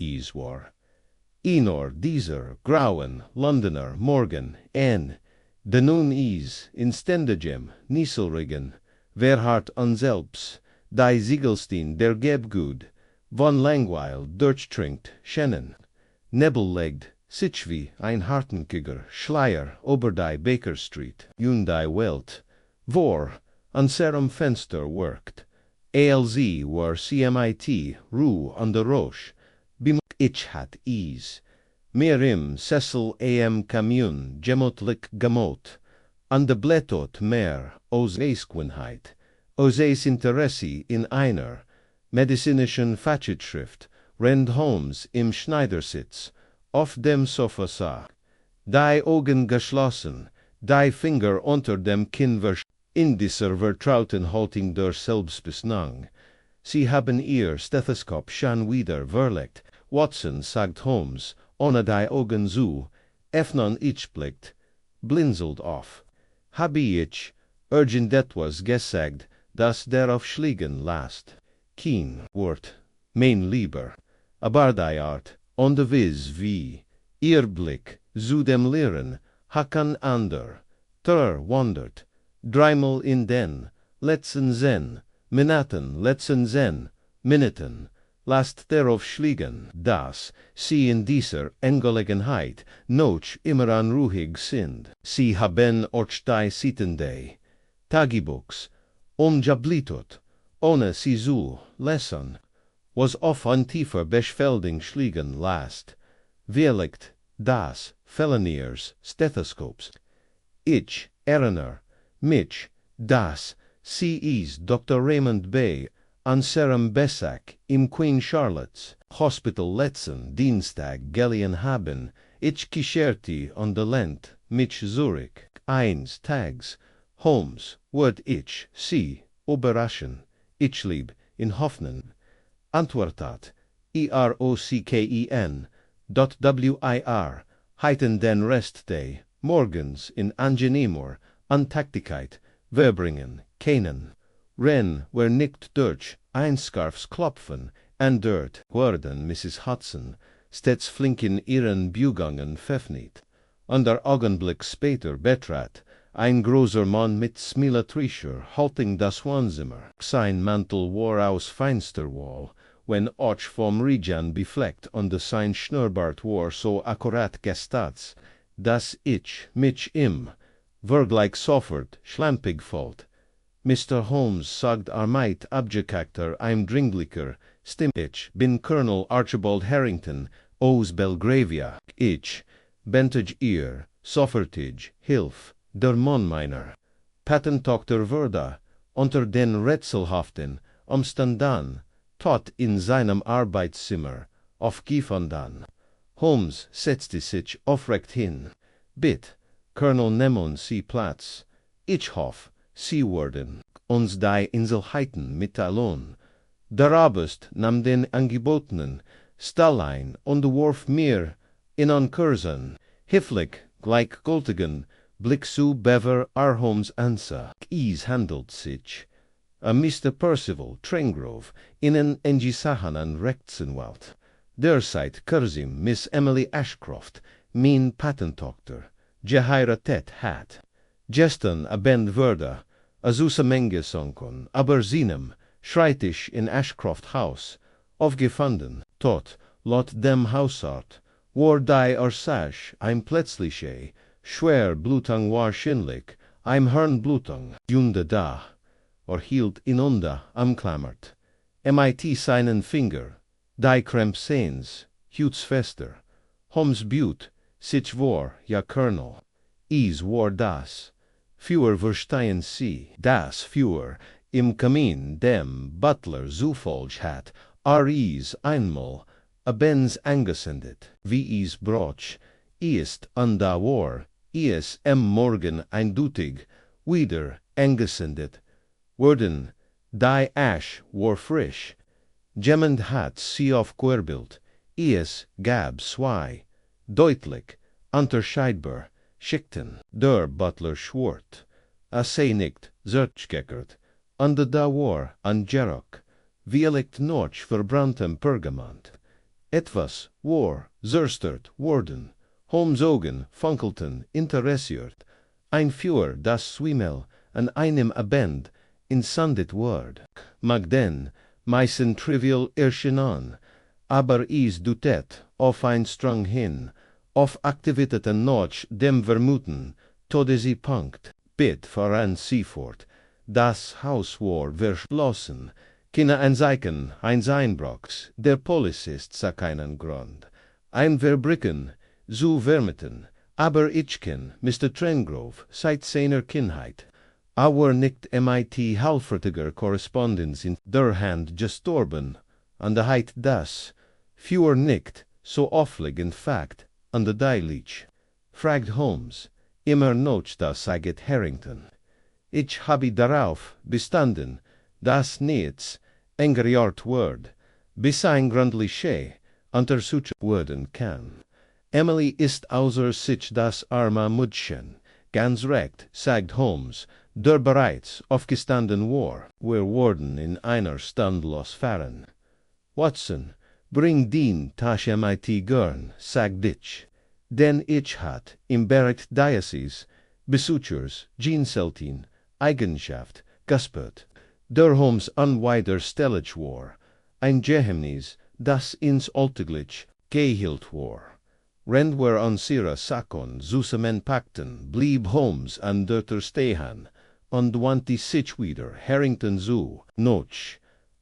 is war. Enor, dieser, Grauen, Londoner, Morgan, en, de nun is, inständigem, Nieselregen, wer hat unselbst, die Ziegelstein, der Gebgud, von Langweil, durchtrinkt, Schennen, Nebellegd, Sichvi, ein Hartenkigger, Schleier, Oberdei, Baker Street, Hyundai Welt, vor, an serem Fenster workt, ALZ war CMIT, Ruhe an der Roche, bim ich hat is, mir im Cecil AM Commune, gemotlich gemot, an de Blättot mehr, aus Eisquenheit, aus Eis Interessi in einer, medizinischen Facetschrift, Rend Holmes im Schneidersitz, auf dem Sofa sah, die Augen geschlossen, die Finger unter dem Kinn in dieser vertrauten Haltung der Selbstbesnung. Sie haben ihr Stethoskop schon wieder verlegt. Watson, sagt Holmes, ohne die Augen zu, öffnen ich blickt, blinzelt auf. Habe ich, irgendetwas gesagt, das darauf schlägen lässt. Kein Wort, mein Lieber, aber die Art, und vis wie, ihr Blick, zu dem Lehren, hakan ander, wandert, dreimal in den, letzten Zen, Minuten, lasst darauf schlägen, dass sie in dieser Angelegenheit noch immer unruhig sind. Sie haben euch die sittende Tagebuchs umgeblättert, ohne sie zu lesen, was auf ein tiefer Beschwerdung schlägen lässt, vielleicht das Feloniers Stethoskops. Ich erinnere mich, dass sie is Dr. Raymond Bay an serem Besuch im Queen Charlotte's Hospital letzten Dienstag gelegen haben. Ich kehrte an der Lent mich zurück. Eines Tags, Holmes, wird ich sie überraschen. Ich lieb in Hoffnung. Antwortet EROCKEN, .WIR, heiten den Rest des Morgens in angenehmer Antaktigkeit verbringen können. Ren wer nicht durch Einscarfs klopfen, and dort werden Mrs. Hudson stets flink in ihren Bugungen pfeffnit. Und der Augenblick später betrat ein großer Mann mit Smilatrischer halting das Wohnzimmer. Sein Mantel war aus feinster Wolle, wenn auch vom Regen befleckt, und sein Schnurrbart war so akkurat gestaltet, dass ich mich ihm wirklich sofort schlampig fand. Mr. Holmes, sagt mit abgecackter, eindringlicher Stimme, ich bin Colonel Archibald Harrington aus Belgravia. Ich benötige ihr sofortige Hilfe. Der Mann meiner Patentochter wurde unter den rätselhaften Umständen tot in seinem Arbeitszimmer aufgefunden. Holmes setzte sich aufrecht hin. Bitte, Colonel, nehmen Sie Platz. Ich hoffe, Sie werden uns die Einzelheiten mitteilen. Der Oberst nahm den angebotenen Stall ein und warf mir in Ankursen höflich gleichgültigen Blick zu Bever Holmes ansah. Es handelt sich Mr. Percival Trengrove, einen eingesessenen Rechtsanwalt. Derzeit Curzim Miss Emily Ashcroft, mein Patentochter, geheiratet hat. Gestern Abend wurde Azusa Menge sunken, aber seinem Schreibtisch in Ashcroft House aufgefunden, tot, laut dem Hausart, war die Ursache ein plötzliche, schwer Blutung wahrscheinlich, ein Hirnblutung, Junde da, hielt ineinander umklammert, mit seinen Finger, die Krempsens, hutsfester, Holmes Butte, sich war, ja Colonel, is war das, Feuer verstehen Sie, das Feuer im Kamin dem Butler zufolge hat, is einmal abends angezündet, wie es Brot ist und da war es Morgen eindeutig wieder angezündet worden, die Asch war frisch, jemand hat sie aufgewirbelt, es gab zwei, deutlich, unterscheidbar, Schichten. Der Butler schwört, sei nicht zurückgekehrt, und da war ein Geruch, wie noch verbranntem Pergament. Etwas, war, zerstört, worden, Holmes Augen, funkelten, interessiert, ein Feuer, das zweimal, an einem Abend, entzündet ward, mag den, meisten trivial erscheinen, aber is dutet, auf ein Strang hin, auf Aktivitäten noch dem Vermuten, Todespunkt, bit voran sie fort, das Haus war verschlossen, keine Anzeichen eines Einbruchs, der Polizist sah keinen Grund, ein Verbrechen, zu vermuten, aber ich kenn Mr. Trengrove seit seiner Kindheit. Our nicht mit halbfertiger Korrespondenz in der Hand gestorben, an der Heit das, Feuer nicht, so offlig in Fact, an der Deilich. Fragt Holmes, immer noch das sagt Harrington. Ich habe darauf bestanden, dass nichts engeriert wird, bis ein gründliche Untersuchung werden kann. Emily ist außer sich das arme Mütchen, ganz recht, sagt Holmes, der bereits aufgestanden war. Wir wurden in einer Stunde losfahren. Watson, bring die Tasche mit gern, sagt ich, denn ich hat im Bericht Diocese Besuchers, Genseltin, Eigenschaft, gespürt, der Holmes unwiderstehlich war, ein Geheimnis, das ins Alltäglich gehielt war. Rend wir unsere Sachen zusammenpackten, blieb Holmes an der stehen, und wandte sich wieder Harrington zu, noch,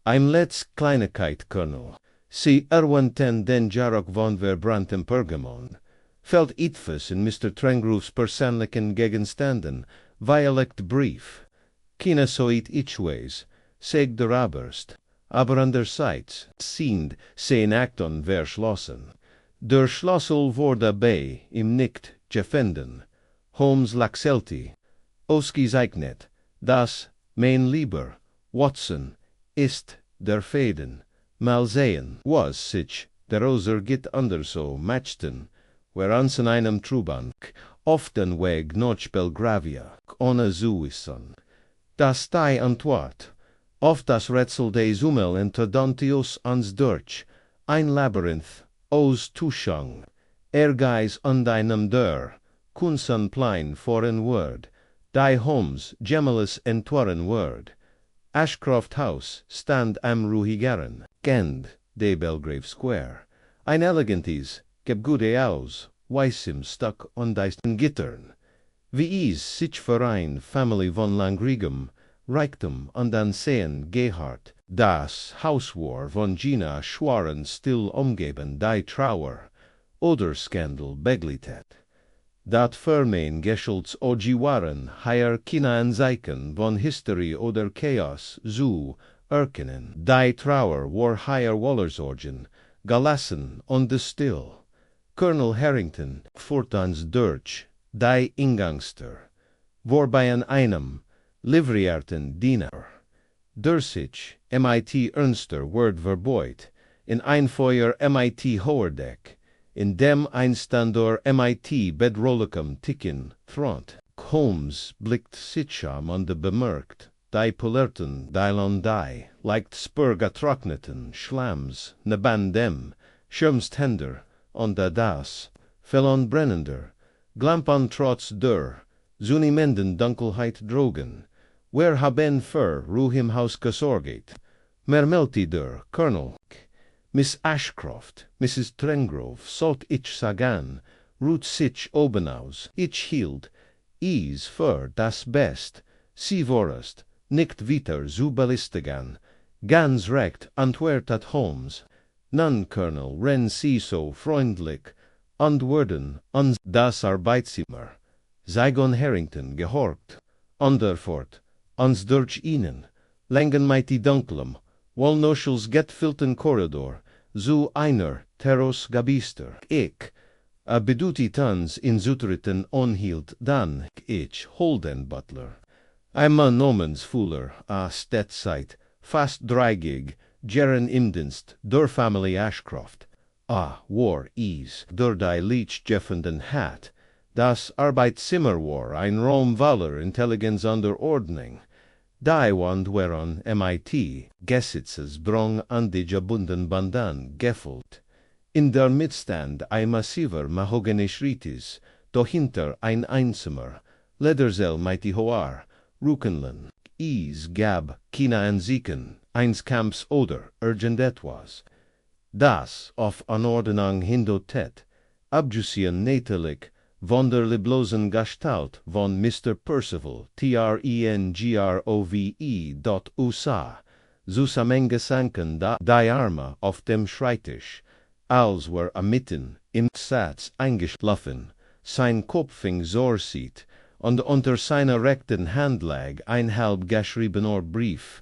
ein letz Kleinigkeit, Colonel, Sie erwähnten den Jarok von verbranntem Pergamon, fällt etwas in Mr. Trengroves persönlichen Gegenständen, Violect Brief, keine soit ich weiß, sagt der Oberst, aber andererseits sind sein Akten verschlossen. Der Schlüssel wurde bei ihm nicht gefunden. Holmes laxelti, ausgezeichnet, das, mein lieber Watson, ist der Fäden. Mal sehen, was sich daraus geht anderso matchten, wer ans in einem Trubank, auf den Weg nach Belgravia, ohne zu wissen. Das die Antwort auf das Rätsel des Umel-Interdontius ans durch, ein Labyrinth aus Tuschung, Ehrgeiz an deinem der, Kunsenplein foreign word, die Holmes Gemelis entwaren word, Ashcroft House stand am ruhigeren, Gend de Belgrave Square, ein elegantes, gebgute aus, weißem Stuck und deisten Gittern, wie is sich verein Family von Langrigum, Reichtum und Ansehen Gehart, das Haus war von Gina Schwaren still umgeben die Trauer, oder Skandal beglitet. Dat Vermein geschults ogi waren hier keine Anzeichen von Hysterie oder Chaos zu erkennen. Die Trauer war hier Wollersorgen, gelassen und still. Colonel Harrington fuhrt ans durch, die Ingangster, war bei einem livrierten Diener. Der sich mit ernster Word verbeut, in ein Feuer mit Hoherdeck, in dem Einstandor mit bedrohlichem Ticken front. Holmes blickt sittsam und bemerkt, die polerten die leicht spurgetrockneten Schlamms neben dem Schirmständer und das fell brennender, glampern trotz der zunehmenden Dunkelheit drogen. Wer haben für Ruhe im Haus gesorgt? Mermelti der Colonel, Miss Ashcroft, Mrs. Trengrove, sollt ich sagen, ruht sich oben aus. Ich hielt is für das Best, sie vorest, nicht weiter zu belästigen. Ganz recht, antwortet Holmes. Nun, Colonel, wenn Sie so freundlich antworten uns das Arbeitszimmer. Saigon Harrington gehorcht, underfort, uns durch ihnen, langen mit die dunklem, wollnoschels getfilten Korridor, zu einer Terros Gabister. Ich, bedutitans in Zutritten onhielt, dann ich, Holden Butler. Einmal nomens Fuller, Stettzeit, fast dreigig, Jeren im Dienst, der Family Ashcroft. War is, der die Leech jeffenden hat, das Arbeitszimmer war ein Raum voller Intelligenz und Ordnung. Die Wand whereon mit Gesitzes Drang an die gebunden Bandan gefüllt. In der Midstand ein massiver Mahogany-Schritis, dahinter ein einsamer, Ledersel mighty hoar, Rukenlen, gab, China and Zieken, eins Camps oder, urgent etwas. Das, auf Anordnung hindotet, Abjusian natalik, von der liblosen Gestalt von Mr. Percival, Trengrove.USA, zusammengesanken die Arme auf dem Schreibtisch, als were mitten im Satz eingeschlafen, sein Kopf fing Zorsieht, und unter seiner rechten Hand lag ein halb geschriebener Brief.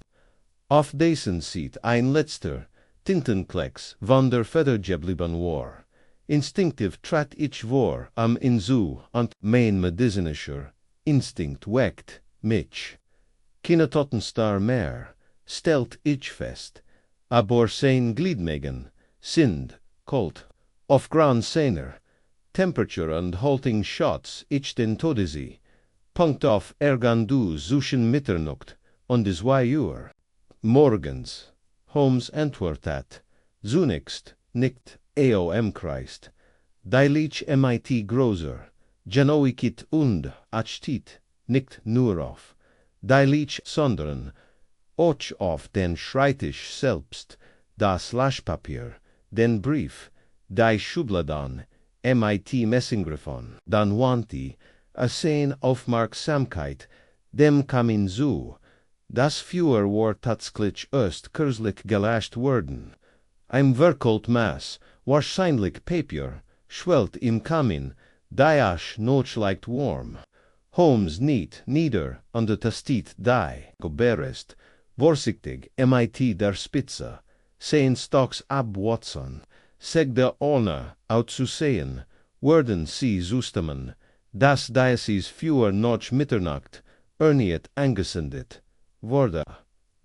Auf dessen Seat ein letzter Tintenklecks von der Feder geblieben war. Instinctiv trat ich vor Inzu und mein medizinischer Instinct weckt mich. Keine Totenstar mehr, stellt ich fest, aber sein Gliedmagen sind kalt. Auf Grand Seiner, Temperature und halting shots ich den Todesi, Punkt auf Ergandu zwischen Mitternacht und 2 Uhr. Morgens, Holmes antwortet, zunächst nicht Christ, Deilich mit großer, Genoikit und achtit, nicht nur auf, Deilich sondern auch auf den Schreibtisch selbst, das Laschpapier, den Brief, die Schubladen, mit Messinggriffon, dann wanti, sein Aufmerksamkeit, dem kam zu, das Feuer war tatsächlich erst kürzlich gelöscht worden. Ein verkohlt Maß, wahrscheinlich Papier, schwelt im Kamin, die Asch notschleicht warm. Holmes nicht nieder an der Tastit die geberest, vorsichtig mit der Spitze, sein Stocks ab Watson, seg der Orne auszusehen, werden sie zusammen, das dieses Feuer noch Mitternacht, erniet angezündet, wurde.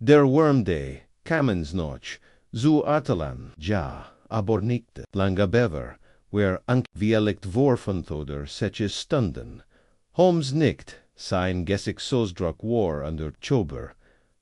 Der Wormday, Kamensnoch, zu Artelan, ja, aber nicht lange bever, where ankwieligt vorfontoder setches stunden. Holmes nicht, sein Gesichtsausdruck war under Chober,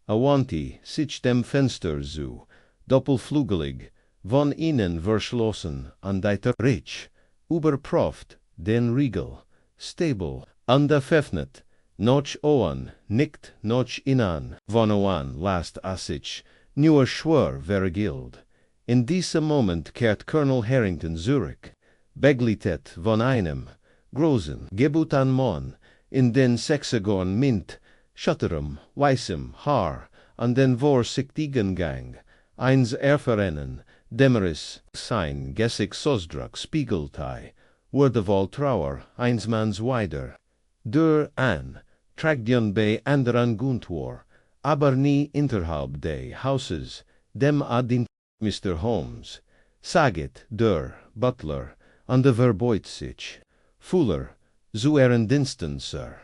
awanti sich dem Fenster zu, doppelflügelig, von innen verschlossen, an deiter Rich, überprüft, den Riegel, stable, undefefnet, noch oan, nicht noch inan, von oan last assich, nur schwör vergild. In diesem Moment kehrt Colonel Harrington Zurich, beglitet von einem großen Gebutan Mann, in den Sexagon mint, schutterem, weißem Haar, an den vorsichtigen Gang, eins erfahrenen, dämmeres, sein Gesichtsausdruck spiegelte, wurde wohl Trauer, einsmanns weider. Der an, tragdion bei anderen Guntor, aber nie innerhalb des Hauses, dem adint Mr. Holmes, saget der Butler, an der verbeut sich. Fuller, zu Ihren Diensten, Sir.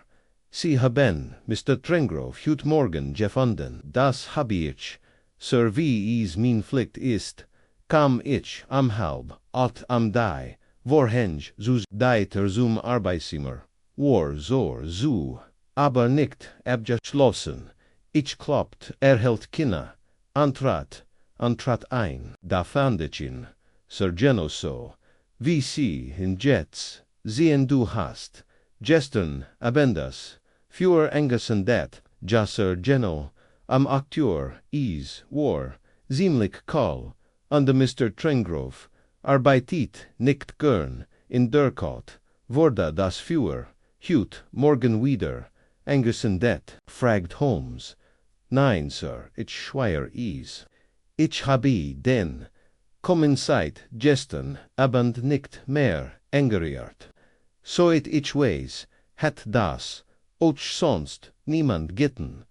Sie haben Mr. Trengrove heut Morgen gefunden, das hab ich, Sir, wie es min Pflicht ist, kam ich am halb, am die, vorheng zu deiter zum Arbeitszimmer, war so, aber nicht abgeschlossen. Ich klopft, hält Kinder, antrat ein, da fand ich ihn, Sir Geno so, wie sie in Jets, sehen du hast, gestern abendas, für angesendet, ja Sir Geno, am Akteur, war, ziemlich kall, und Mr. Trengrove, arbeitet nicht gern, in der Kot, wurde das Feuer, heut, morgen wieder, angesendet, fragt Holmes. Nein, Sir, ich schwör es. Ich habe den, kommen seit gestern Abend nicht mehr angeriert. Soit ich weiß, hat das, auch sonst, niemand gitten.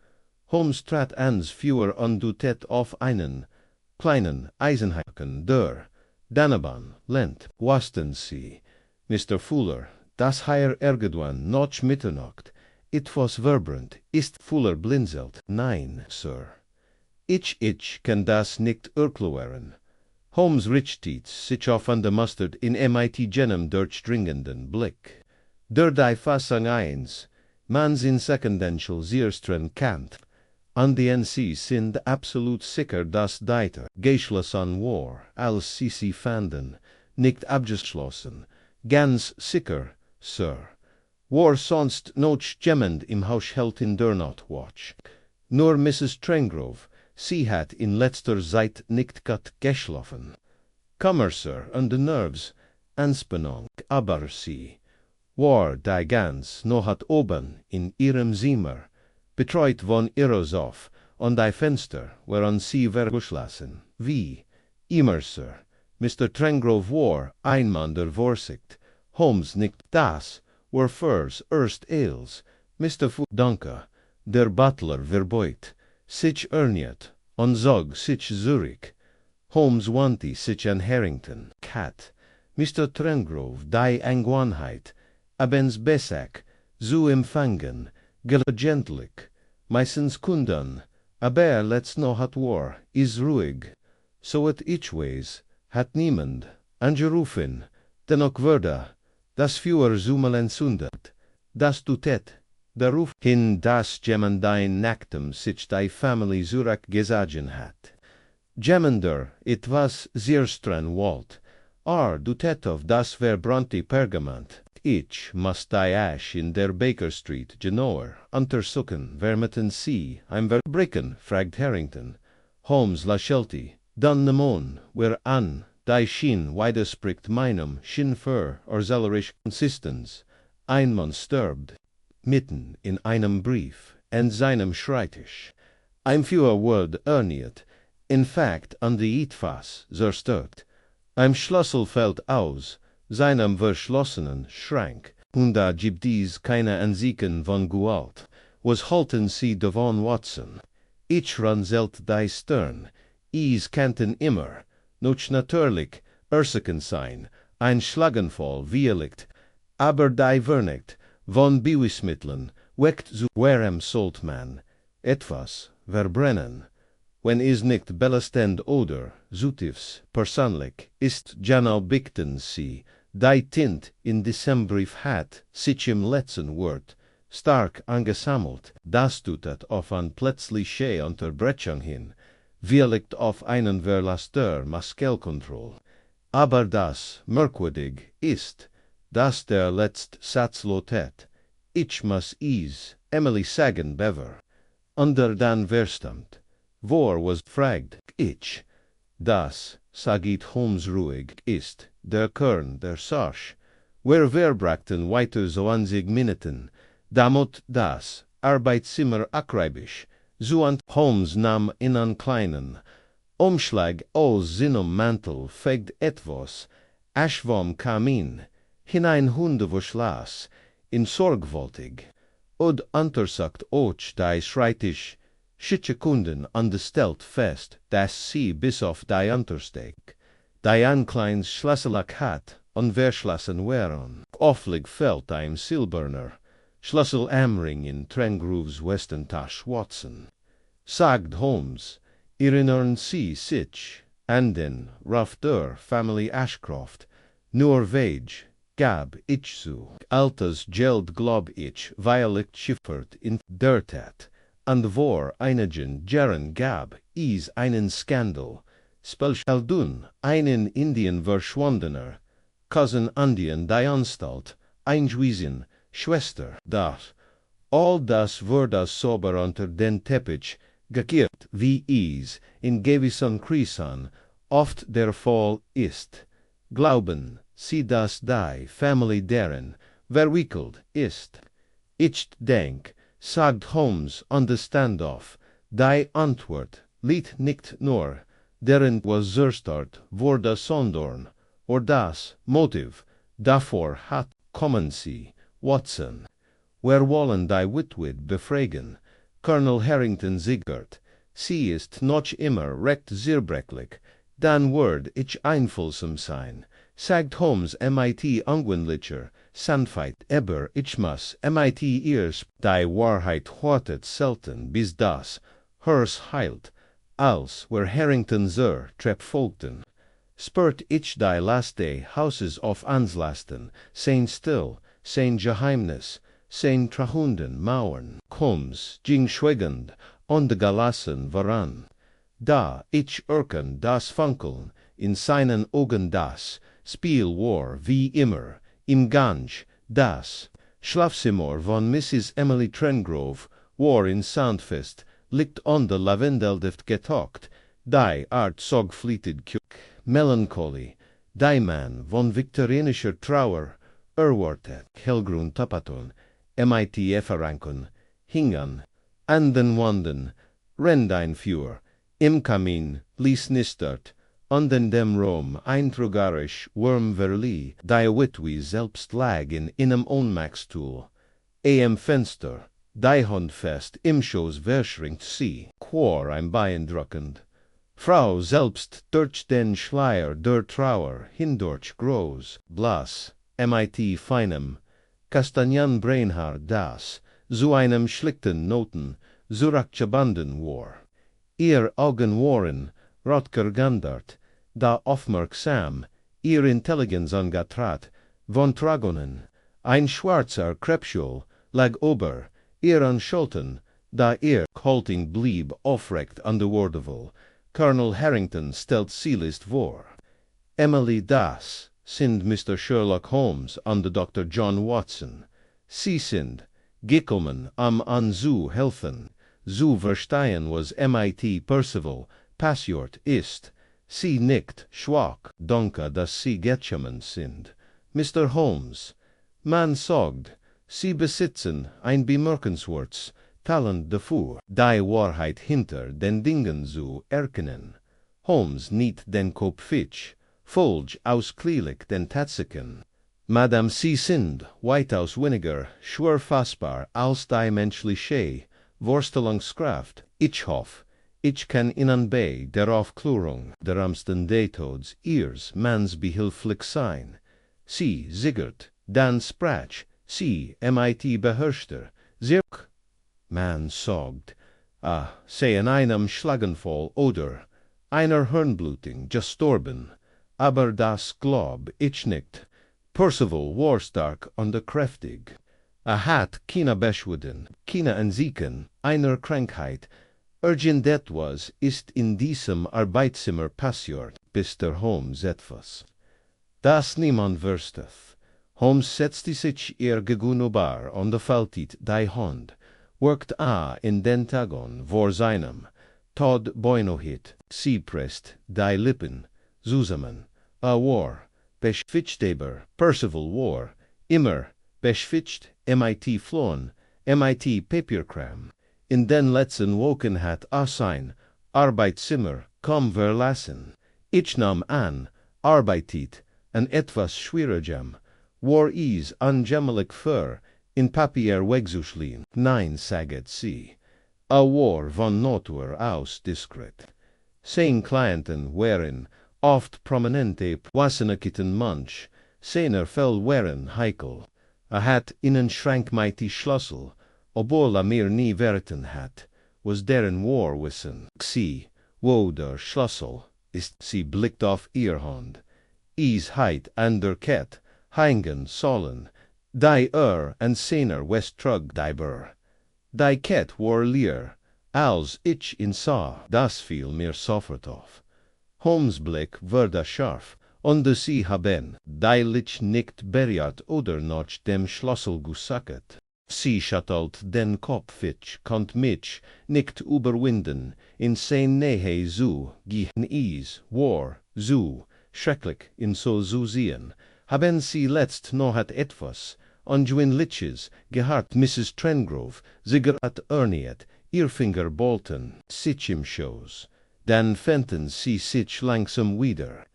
Holmes trat ans Feuer und dutet auf einen kleinen Eisenhaken der Daneben lent, wasten sie. Mr. Fuller, das hier irgendwann noch Mitternacht, etwas verbrand, ist Fuller blinzelt. Nein, Sir. Ich kann das nicht erklären. Holmes richtet sich auf an der Mustard in mit jenem durchdringenden Blick. Der die Fassung eins, man sin secondential zierstren kant, an den sie sind absolut sicher, dass deiter geschlossen war, als sie fanden, nicht abgeschlossen, ganz sicher, Sir. War sonst noch jemand im Haushaltsdienst in der Nachtwatch. Nur Mrs. Trengrove, sie hat in letzter Zeit nicht gut geschlafen. Kummer, Sir, an de Nerves, Anspannung, aber sie war die ganz noch hat oben in ihrem Zimmer, betreut von ihres auf, an die Fenster, whereon sie war geschlossen, wie immer, Sir. Mr. Trengrove war ein Mann der Vorsicht, Holmes nicht das, war fürs eils, Mr. Danke, der Butler verbeut, sich erniet, und zog sich Zurich, Holmes wanti sich an Harrington, Cat, Mr. Trengrove, die Angewohnheit, abends Besack, zu empfangen, gelegentlich, meistens Kunden, aber let's noch hat war, is ruhig, so et each ways, hat niemand, angerufen, dennoch wurde, das Feuer zumal entzündet, das dutet, der Ruf hin, das jemand dein Nacktem sich die Family Zurich gesagen hat. Jemender, it was sehr streng Walt, dutet of das verbrannte Pergament, ich must die Asch in der Baker Street, Genoa, untersuchen, vermitten sie, ein Verbrechen, fragt Harrington, Holmes lächelte, dann nemon, where an, die Schien widerspricht meinem Schienfer erzählerisch Konsistens, ein Mann stirbt, mitten in einem Brief, an seinem Schreibtisch. Ein Feuer wird erniet, in fact an die Etwas zerstört. Ein Schlüssel fällt aus, seinem verschlossenen Schrank, und da gibt dies keine Ansichten von Gewalt. Was halten Sie davon, Watson? Ich runzelt die Stirn, is kannten immer, noch natürlich, Ursachen sein, ein Schlaganfall vielleicht, aber die Vernicht von Beweismitteln weckt zu warem sollt man etwas verbrennen, wenn is nicht belastend oder zutiefst persönlich ist Janal Bichten sie, die Tint in diesem Brief hat sich im letzten Wort stark angesammelt, das dutet auf an plötzliche Unterbrechung hin, vielleicht auf einen verlasster Maskelkontroll. Aber das merkwürdig ist, dass der letzte Satz lautet, ich muss Emily sagen bever, under dann verstammt, vor was fragt, ich, das, sagit Holmes ruhig, ist, der Kern der Sache, wer verbrachten weiter so an sich Minuten, damit das Arbeitszimmer akribisch, so an Holmes nahm in einen kleinen Umschlag aus seinem Mantel, fegt etwas, Asch vom Kamin, hinein Hundeverschlaß, in sorgfältig, und untersucht auch die Schreibtisch, Sekunden angestellt fest, dass sie bis auf die Untersteck, die ein kleines Schlüsselloch hat, und verschlossen waren. Offlig fällt ein silberner Schlüssel am Ring in Trengroves Westentasche, Watson. Sagt Holmes, erinnern Sie sich an den Ruf der Family Ashcroft, nur Wage, gab ich zu, altes Geld glaub ich, weil ich schiffert in der Tat, und vor einigen Jahren gab es einen Skandal, Spelschaldun, einen Indien verschwundener, Cousin Indien die Anstalt, eingewiesen, Schwester, das, all das wurde sauber unter den Teppich gekehrt, wie es in gewissen Krisen oft der Fall ist. Glauben Sie, dass die Family deren verwickelt ist? Ich denk, sagt Holmes an der Standoff, die Antwort liegt nicht nur deren was zerstört wurde, sondern or das Motiv davor hat kommen Sie, Watson. Wir wollen die Witwit befragen, Colonel Harrington siegert, sie ist noch immer recht zerbrechlich, dann wird ich einfühlsam sein, sagt Holmes mit ungründlicher Sanftheit, aber ich muss mit ihrs die Wahrheit hortet selten, bis das hers heilt, als wir Harrington zur Treppe folgten. Spürt ich die laste Hauses auf Anslasten, sein still, sein Geheimnis, sein trahunden Mauern, Holmes ging schweigend und gelassen voran. Da ich erken das Funkeln in seinen Augen, das Spiel war wie immer, im Gange, das Schlafzimmer von Mrs. Emily Trengrove war in Soundfest, liegt onder Lavendelduft getaucht, die Art sorgfältig Melancholy, die man von viktorianischer Trauer erwartet, Hellgrund Tapaton, MIT-Efferanken, Hingern, an den Wanden, Rendeinfuhr, im Kamin, lies nistert, an dem Rom eintrugarisch Wurmverlie, die Witwe selbst lag in einem Ohnmachtstuhl, am Fenster, die Hand fest, im Schoß verschrinkt sie, quor ein beeindruckend. Frau selbst durch den Schleier der Trauer hindurch groß, blass, mit feinem, Kastanienbrainhaar das, zu einem schlichten Noten, zurückgebunden war. Ihr Augen waren, rotger gandert, da aufmerksam, ihr Intelligenz angetrat, von Tragonen, ein schwarzer Kreppschul lag ober, ihren Schultern, da ihr halting blieb aufrecht an der Wardeville. Colonel Harrington stellt sie list vor. Emily das sind Mr. Sherlock Holmes und Dr. John Watson. Sie sind gekommen, an zu helfen. Zu verstehen was MIT Percival passiert ist. Sie nicht schwach, danke, dass sie gekommen sind. Mr. Holmes, man sagt, sie besitzen ein bemerkenswertes Talent dafür, die Wahrheit hinter den Dingen zu erkennen. Holmes nicht den Kopf fitch, folg ausklielich den Tatsachen. Madame, sie sind weitaus weniger schwer fassbar als die menschliche Vorstellungskraft. Ich hoffe, ich kann Ihnen bei der Aufklärung der ärmsten Detods Ihres Manns behilflich sein. Sie siegert, dann sprach, sie MIT beherrschte, Zirk. Man sagt, sei in einem Schlaganfall oder einer Hirnblutung gestorben, aber das glaub ich nicht. Percival war stark und kräftig. Hat keine Beschwerden, keine Anzeichen einer Krankheit. Irgendetwas ist in diesem Arbeitszimmer passiert, Mr. Holmes etwas, das niemand wusste. Holmes setzte sich ihr gegenüber und faltet die Hand, workt in den Tagon vor seinem, Todd Boinohit, sie presst die Lippen zusammen, war, beschwitzt Percival war, immer, beschwitzt, MIT flohen, MIT Papierkram. In den letzten Wochen hat sein Arbeitszimmer kaum verlassen. Ich nahm an, arbeitet an etwas schwierigem, war is angemelig für in Papier wegzuschlien. Nein, saget sie. War von Natur aus diskret. Sein Klienten waren oft prominente Wassenakitten manch, seiner Fäll waren heikel. Hat ihnen schrank mighty Schlüssel, obwohl mir nie verraten hat, was deren war wissen. Sie, wo der Schlüssel ist, sie blickt auf ihr Hand. Is heit an der Kett, hängen sollen, die an seiner Westrug diber. Die Kett war leer, als ich ihn sah, das fiel mir sofort auf. Holmes' Blick wurde scharf, und sie haben, die Lich nicht berührt oder noch dem Schlüssel gesucht. Sie schüttelt den Kopf fitch, konnt mich nicht überwinden, in sein Nähe zu gehen is, war, zu, schrecklich in so zu sehen. Haben sie letzt noch etwas, Anjuin Liches, gehört Mrs. Trengrove, sicher at erniet, ihr Finger bolten, sich im Schoß. Dann fänden sie sich langsam wieder.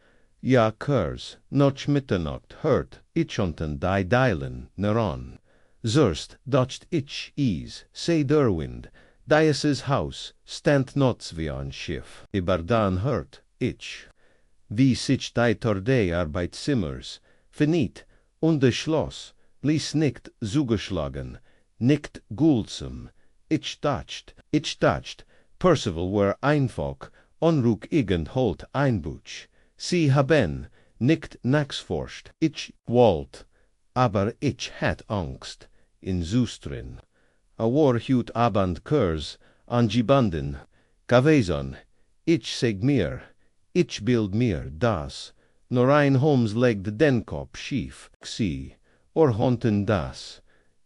Ja, Kurs, noch Mitternacht hört ich unten die Deilen neran. Zuerst dacht ich is, sei der Wind, dieses Haus stand nots wie ein Schiff. Aber dann hört ich, wie sich die Torde Arbeitszimmers verniet und das Schloss ließ nicht zugeschlagen, nicht gulsam. Ich dacht, Percival war einfach unruhig holt einbutsch. Sie haben nicht nachforscht. Ich wollt, aber ich hat Angst. In Zustrin. War hut abend Kurs angebunden. Gewesen. Ich sag mir, ich bild mir das. Nor ein Holmes legd den Kop schief, sie, or honten das,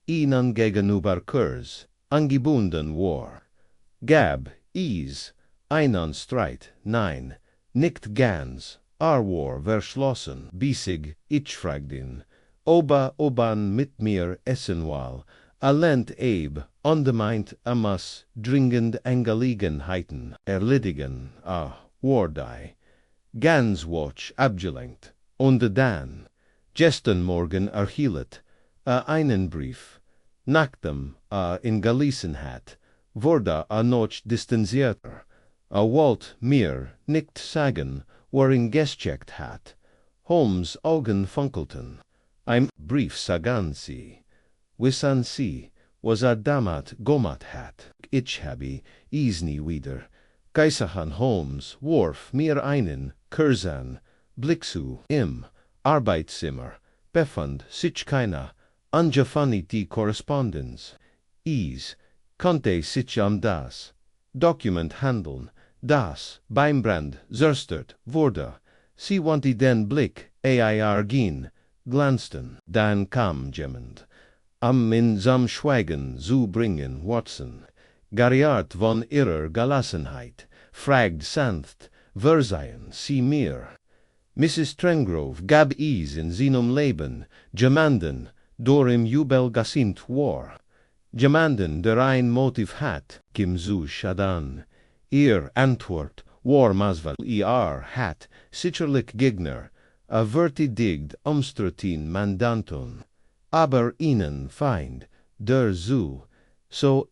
ihnen gegenüber Kurs, angebunden war. Gab, is, einen Streit, nein, nicht ganz, war verschlossen, bissig, ich fragd ihn, oban mit mir essen wall, lent ungemeint amas dringend Angelegenheiten erledigen, wardei, ganz watch abgelenkt, und dann, gestern Morgen erhielt, einen Brief, nachdem, in Galician hat, wurde noch distanzierter, wollt mir nicht sagen, worin gesteckt hat. Holmes' Augen funkelten. Ein Brief sagen Sie, wissen Sie, was damals gemacht hat. Ich habe es nie wieder. Kaiserhan Holmes warf mir einen kurzen Blick zu. Im Arbeitszimmer befand sich keine angefangen Korrespondenz. Es konnte sich das Dokument handeln, das beim Brand zerstört wurde. Sie wandte den Blick gehen, glanzten, dann kam jemand, in zum Schweigen zu bringen, Watson, geriert von ihrer Gelassenheit, fragt sanft, verzeihen Sie mir. Mrs. Trengrove gab es in seinem Leben, jemanden, der im Jubel gesinnt war, jemanden, der ein Motiv hat, kim zu schaden. Ihr Antwort war masvel hat, sicherlich Gegner, verteidigt umstritten Mandanten, aber ihnen Feind, der so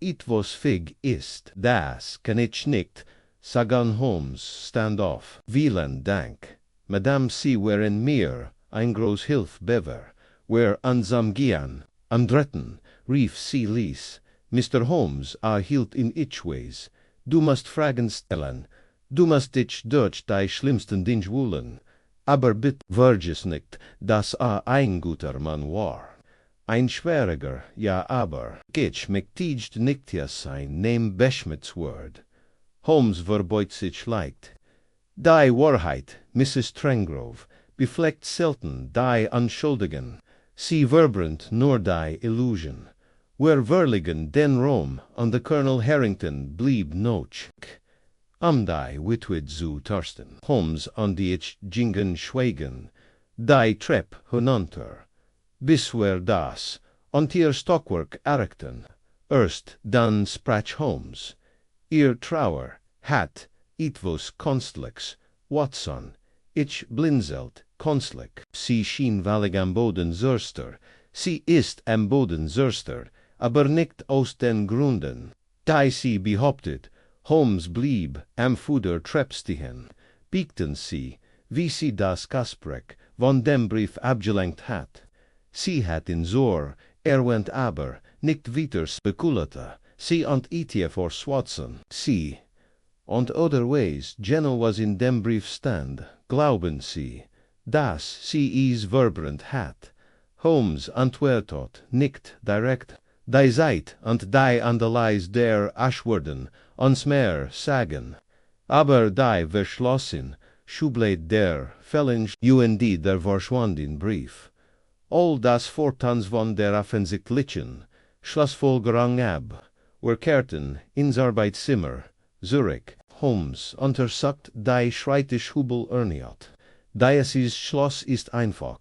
etwas fig ist, das kann ich nicht, sagen Holmes standoff. Vielen Dank, Madame, Sie wären mir ein groß Hilf bever, wer ansam gehen, am dritten, rief sie ließ, Mr. Holmes hielt in itchways, du musst Fragen stellen, du musst dich durch die schlimmsten Dinge wühlen, aber bitte vergiss nicht, dass ein guter Mann war. Ein schwieriger, ja aber, ich möchte nicht sein, nehm Beschmidts Wort. Holmes verbeut sich leicht. Die Wahrheit, Mrs. Trengrove, befleckt selten die Anschuldigen, sie verbrennt nur die Illusion. Wir verlegen den Rom und der Colonel Harrington blieb noch. Die Witwit zu Thorsten. Holmes und ich gingen schweigen, die Treppe hinunter, bis wir das und ihr Stockwerk erreichten. Erst dann sprach Holmes. Ihr Trauer hat etwas Künstliches, Watson. Ich blinzelt, künstlich. Sie schien wallig am Boden Zürster. Sie ist am Boden Zürster, aber nicht aus den Gründen, die sie behauptet. Holmes blieb am Fuder Treppe stehen. Biegten sie, wie sie das Gespräch von dem Brief abgelenkt hat. Sie hat in Zor, went aber nicht weiter spekulierte. Sie und ich vor Watson. Sie und otherways Jenna was in dem Brief stand. Glauben Sie, dass sie es verbrannt hat? Holmes antwortet nicht direkt. Die Zeit und die Analyse der Ashwarden uns mehr sagen, aber die verschlossen Schublade der Fällen und der verschwundenen Brief. All das Fortans von der offensichtlichen Schlussfolgerung ab. Wir kehrten ins Arbeitszimmer, Zurich. Holmes untersucht die Schreibtischhübel erneut. Dieses Schloss ist einfach.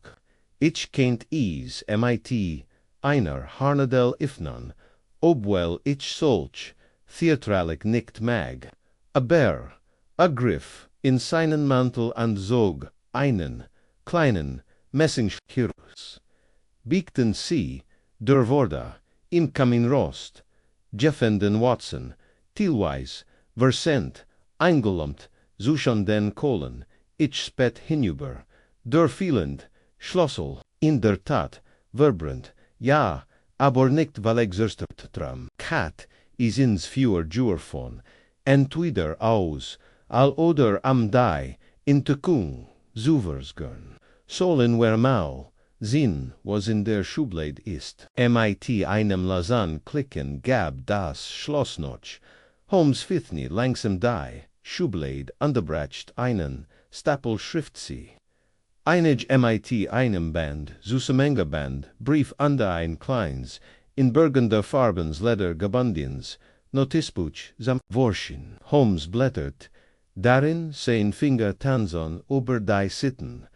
Ich kennt es mit einer Harnadel öffnen, obwohl ich solch theatralik nicht mag. Aber ergriff in seinen Mantel und zog einen kleinen Messingschirus. Biegten sie, der wurde, im Kaminrost, Jeffenden Watson, teilweise, versent, eingelumpt, zwischen den Kohlen, ich spät hinüber, der fehlend, Schlüssel, in der Tat, verbrannt, ja, aber nicht weil exerstert tram. Kat is ins Feuer von, entweder aus, oder am die, in Tekung, Zuversgern. Sollen wir mal sehen, was in der Schublade ist. Mit einem Lasan klicken gab das Schloss noch. Holmes fithni langsam die Schublade unterbracht einen Stapel Schriftsee. Einige MIT einem Band, Zusammenhänge Band, Brief an ein Kleins, in Burgunder Farbens Leder Gebundiens, Noticebuch samt Worschen. Holmes blättert, darin sein Finger Tanson über die Sitten.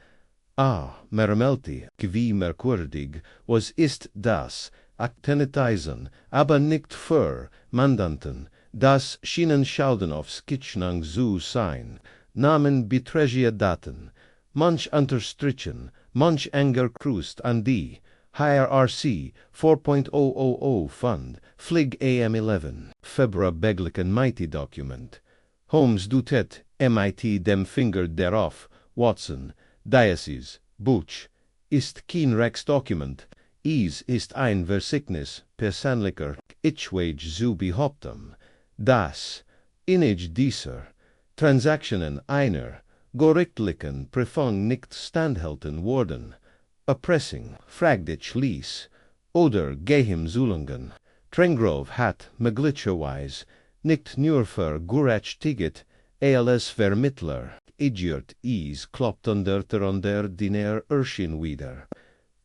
Mermelti, wie merkwürdig, was ist das? Aktenetisen, aber nicht für Mandanten, das schienen Schauden auf Skitchnang zu sein. Namen beträchtliche Daten, manch Unterstrichen, manch enger Krust an die HRC 4.000 Fund, Flig AM11, Februar beglichen Mighty Document. Holmes dutet MIT dem Finger darauf, Watson, Diocese, Butch, ist kein Rechtsdokument, ist ein Versichnis, persönlicher Itchwage zu behaupten, dass, innig dieser, Transaktionen einer, gerichtlichen Prüfung nicht standhalten worden, Erpressung, fragt ich ließ, oder Geheimzullungen. Trengrove hat, möglicherweise, nicht nur für gerechtigt, als Vermittler, agiert klopft unter der Erschien wieder.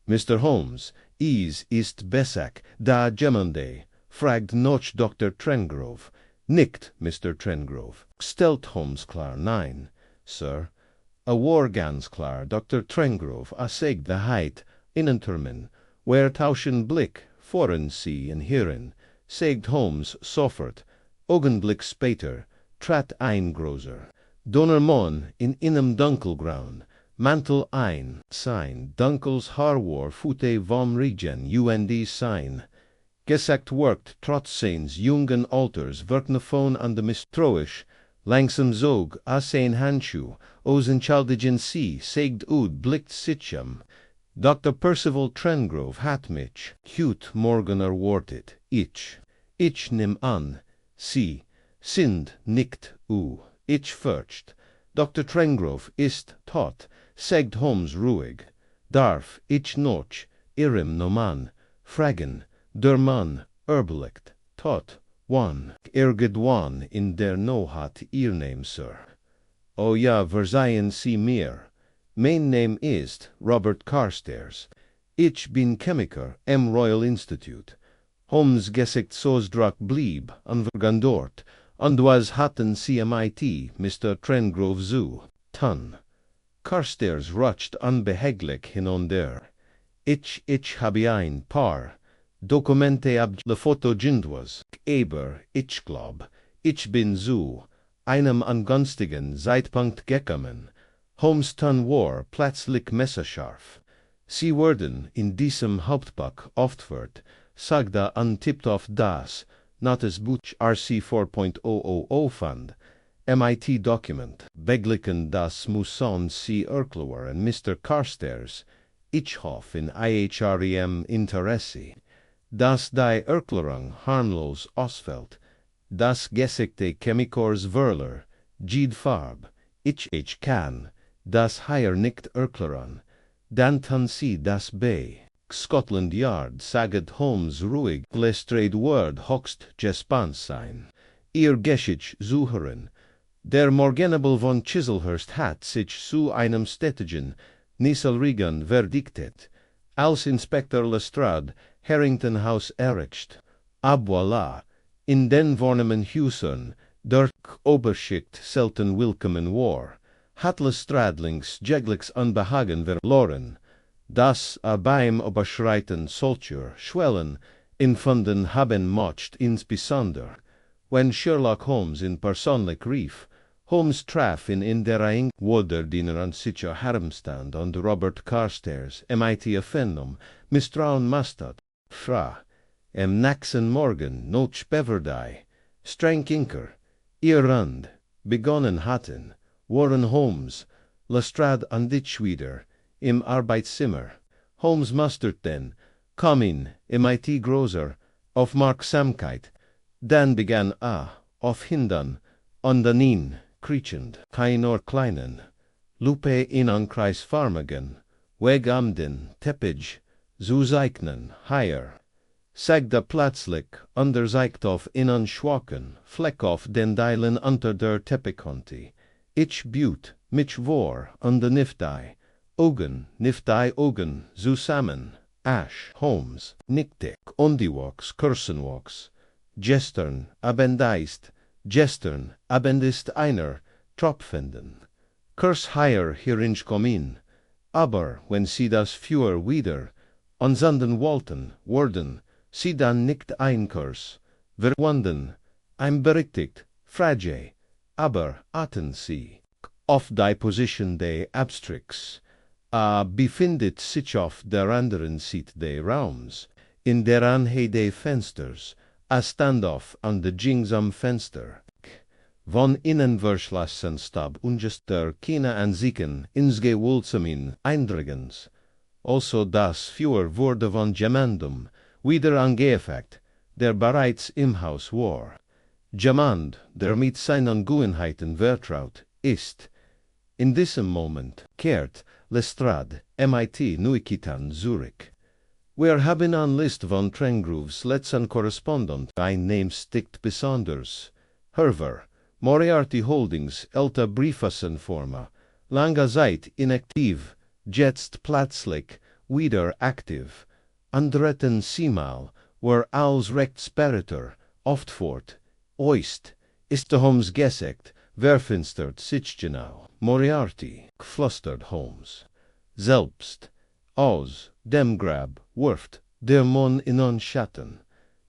Mr. Holmes, ist Besak, da Gemmonde, fragt noch Dr. Trengrove. Nicht, Mr. Trengrove, stellt Holmes klar, nein, Sir. War ganz klar, Dr. Trengrove, sagt the Heit, Innentermin, wer tauschen Blick, voren sie und hören, sagt Holmes sofort, Augenblick später, trat ein großer Donnermann in einem dunkelgrauen Mantel ein, sein dunkels Haarwar fute vom Regen und sein. Gesagt workt trotz seines jungen Alters Wirknefon an de mistroisch, langsam zog a sein Handschuh, aus entschuldigen sie, sagt blickt sitcham. Dr. Percival Trengrove hat mich, heut morgen erwartet, ich nimm an, sie, sind nicht ich fürcht. Dr. Trengrove ist tot, sagt Holmes ruhig. Darf ich noch, ihrem Noman, fragen, der Mann, erblickt, tot, wann, irgendwann in der Nohat ihr Name, Sir. Oh ja, verzeihen Sie mir. Mein Name ist Robert Carstairs. Ich bin Chemiker am Royal Institute. Holmes Gesicht Sosdrach blieb unvergandort, und was hatten Sie MIT, Mr. Trengrove zu tun? Carstairs rutscht unbehaglich hinunter. Ich habe ein paar Dokumente ab le Fotogendwas, aber ich glaub, ich bin zu einem ungünstigen Zeitpunkt gekommen. Holmes tun war plötzlich messerscharf. Sie werden in diesem Hauptbuch oft wird, sagda untippt auf das, Notice Buch RC 4.000 fand, MIT Document, beglichen das Muson C. Erklower und Mr. Carstairs, ich hoff in IHREM Interesse, dass die Erklärung harmlos ausfällt, das Gesichte Chemikors Wörler, Gid Farb, ich kann, das Haier nicht erklären, dann tun sie das bei. Scotland Yard saget Holmes ruhig, Lestrade Word hochst gespannt sein. Ihr Geschicht suchen. Der Morgenable von Chiselhurst hat sich zu einem städtischen Nieselregen verdiktet, als Inspektor Lestrade Harrington House erricht. Voilà, in den vornehmen Hüsern, der Oberschicht selten willkommen war, hat Lestrade links jegliches Unbehagen verloren, das beim Überschreiten solcher Schwellen empfunden haben mocht, insbesondere, wenn Sherlock Holmes in persönlich rief. Holmes traf in der Ring, wo der Diener an sicher Hermstand und Robert Carstairs, MIT Erfindung, misstrauen mastat. Fra, nächsten Morgen, noch beverdei, streng Inker, ihr Rand, begonnen hatten, waren Holmes, Lestrade und ich wieder, im Arbeitszimmer. Holmes mustert denn, komm in, MIT großer, Aufmerksamkeit. Dann begann auf hindern, und danin, kriechend, keiner kleinen, Lupe in Ankreis farmigen, weg am den Teppich, zu zeichnen, higher. Sagda plötzlich, under Zeichtoff innen schwachen, Fleck auf den Deilen unter der Teppichkonti. Ich büt, mich vor, und de Niftei, Ogen, nicht die Augen, zusammen, Ash, Holmes, Nicktick, Ondiwalks, Kursenwalks, Gestern, Abendeist, Gestern, Abendist einer, Tropfenden. Kurs higher herinch kommen, aber wenn sie das Feuer wieder, ansanden wollten, wurden, sie dann nicht ein Kurs, verwanden, ein berichtigt, frage, aber aten sie. Auf die Position des Abstricts, befindet sich auf der anderen Seite des Raums, in der Anhe des Fensters, standoff an de Jings am Fenster. Von innen verschlossen stab ungester keine Ansichten insgewulzemin Eindringens. Also das Feuer wurde von jemandem wieder angeeffekt, der bereits im Haus war. Jemand, der mit seinen Gewohnheiten vertraut ist. In diesem Moment kehrt Lestrade, MIT, Neukitan, Zurich. Wir haben an List von Trengroves letzten Korrespondent ein Name stickt besonders. Herver, Moriarty Holdings, älter Briefwassenforma, lange Zeit inaktiv, jetzt plötzlich wieder aktiv. Andretten Zweimal, war als Rechtsperritor, oft fort, oist, ist de Holmes gesagt, verfinstert sich genau. Moriarty, geflüstert Holmes. Selbst, aus dem Grab, wirft der Mann in den Schatten.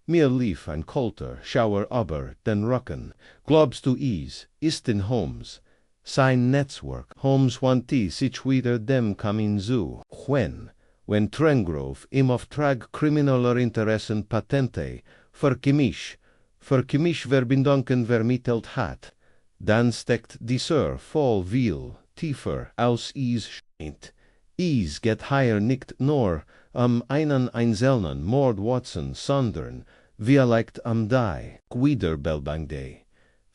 Mir lief ein kalter Schauer über den Rücken. Glaubst du ist in Holmes sein Netzwerk? Holmes wandte sich wieder dem Kamin zu. Wenn Trengrove im Auftrag krimineller Interessen Patente für Chemisch-Verbindungen vermittelt hat, dann steckt dieser voll viel tiefer als scheint. Geht hier nicht nur einen einzelnen Mord Watson, sondern vielleicht die Wiederbelebung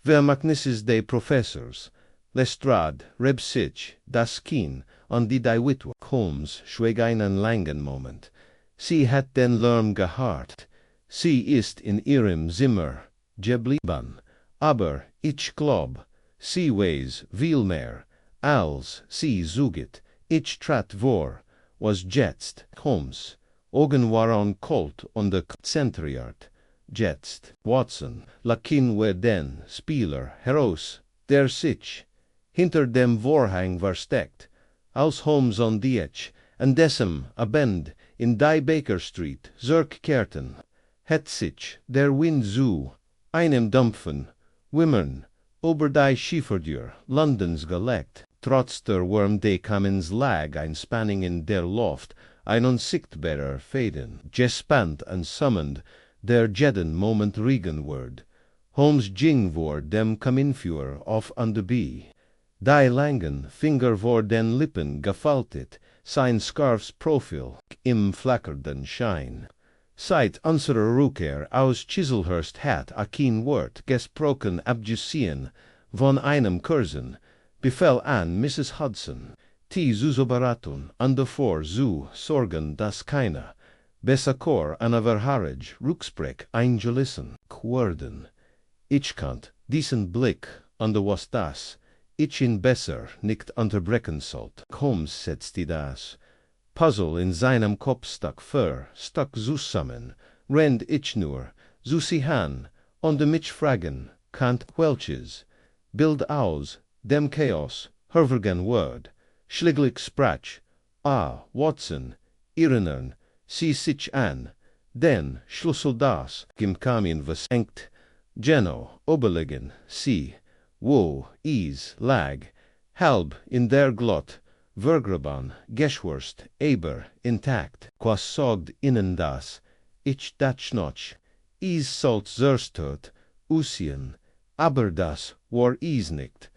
Vermächtnisses des Professors. Lestrade rebt sich das Kinn an die Witwe. Holmes schwieg einen langen Moment. Sie hat den Lärm gehört. Sie ist in ihrem Zimmer geblieben. Aber ich glaub, sie weiß viel mehr, als sie zugibt. Ich trat vor, was jetzt, Holmes, Augen waren kalt und konzentriert. Jetzt, Watson, lakin wir den Spieler heraus, der sich hinter dem Vorhang versteckt, als Holmes und ich an diesem Abend in die Baker Street zurückkehrten, hat sich der Wind zu einem dumpfen Wimmern über die Schieferdür Londons gelegt. Trotz der Wurm des Kamins lag ein Spanning in der Luft, ein unsichtbarer Faden, gespannt und summend, der jeden Moment regen wird. Holmes ging vor dem Kaminfeuer auf und ab. Die langen Finger vor den Lippen gefaltet, sein Scarfs Profil im flackernden Schein. Seit unserer Rückkehr aus Chislehurst hat kein Wort gesprochen abgesehen von einem Kursen Befehl an Mrs. Hudson, die Zuzubereitung und davor zu sorgen, dass keiner, besser an Verharrage, Rücksprech eingelassen werden. Ich kannt diesen Blick und was das, ich ihn besser nicht unterbrechen sollte. Holmes setzte das Puzzle in seinem Kopf stuck zusammen, rennt ich nur, zu sie han, und mich fragen, kannt welches, Bild aus, dem Chaos, hervergen word, schliglich sprach, Watson, erinnern, sie sich an, den Schlüssel das, im Kamin was engt, Geno, oberlegen, sie, wo, lag, halb in der Glott, vergraben, geschwurst, aber intakt, quas sogt innen das, ich dat schnoch, sollt zerstört, usien, aber das war nicht.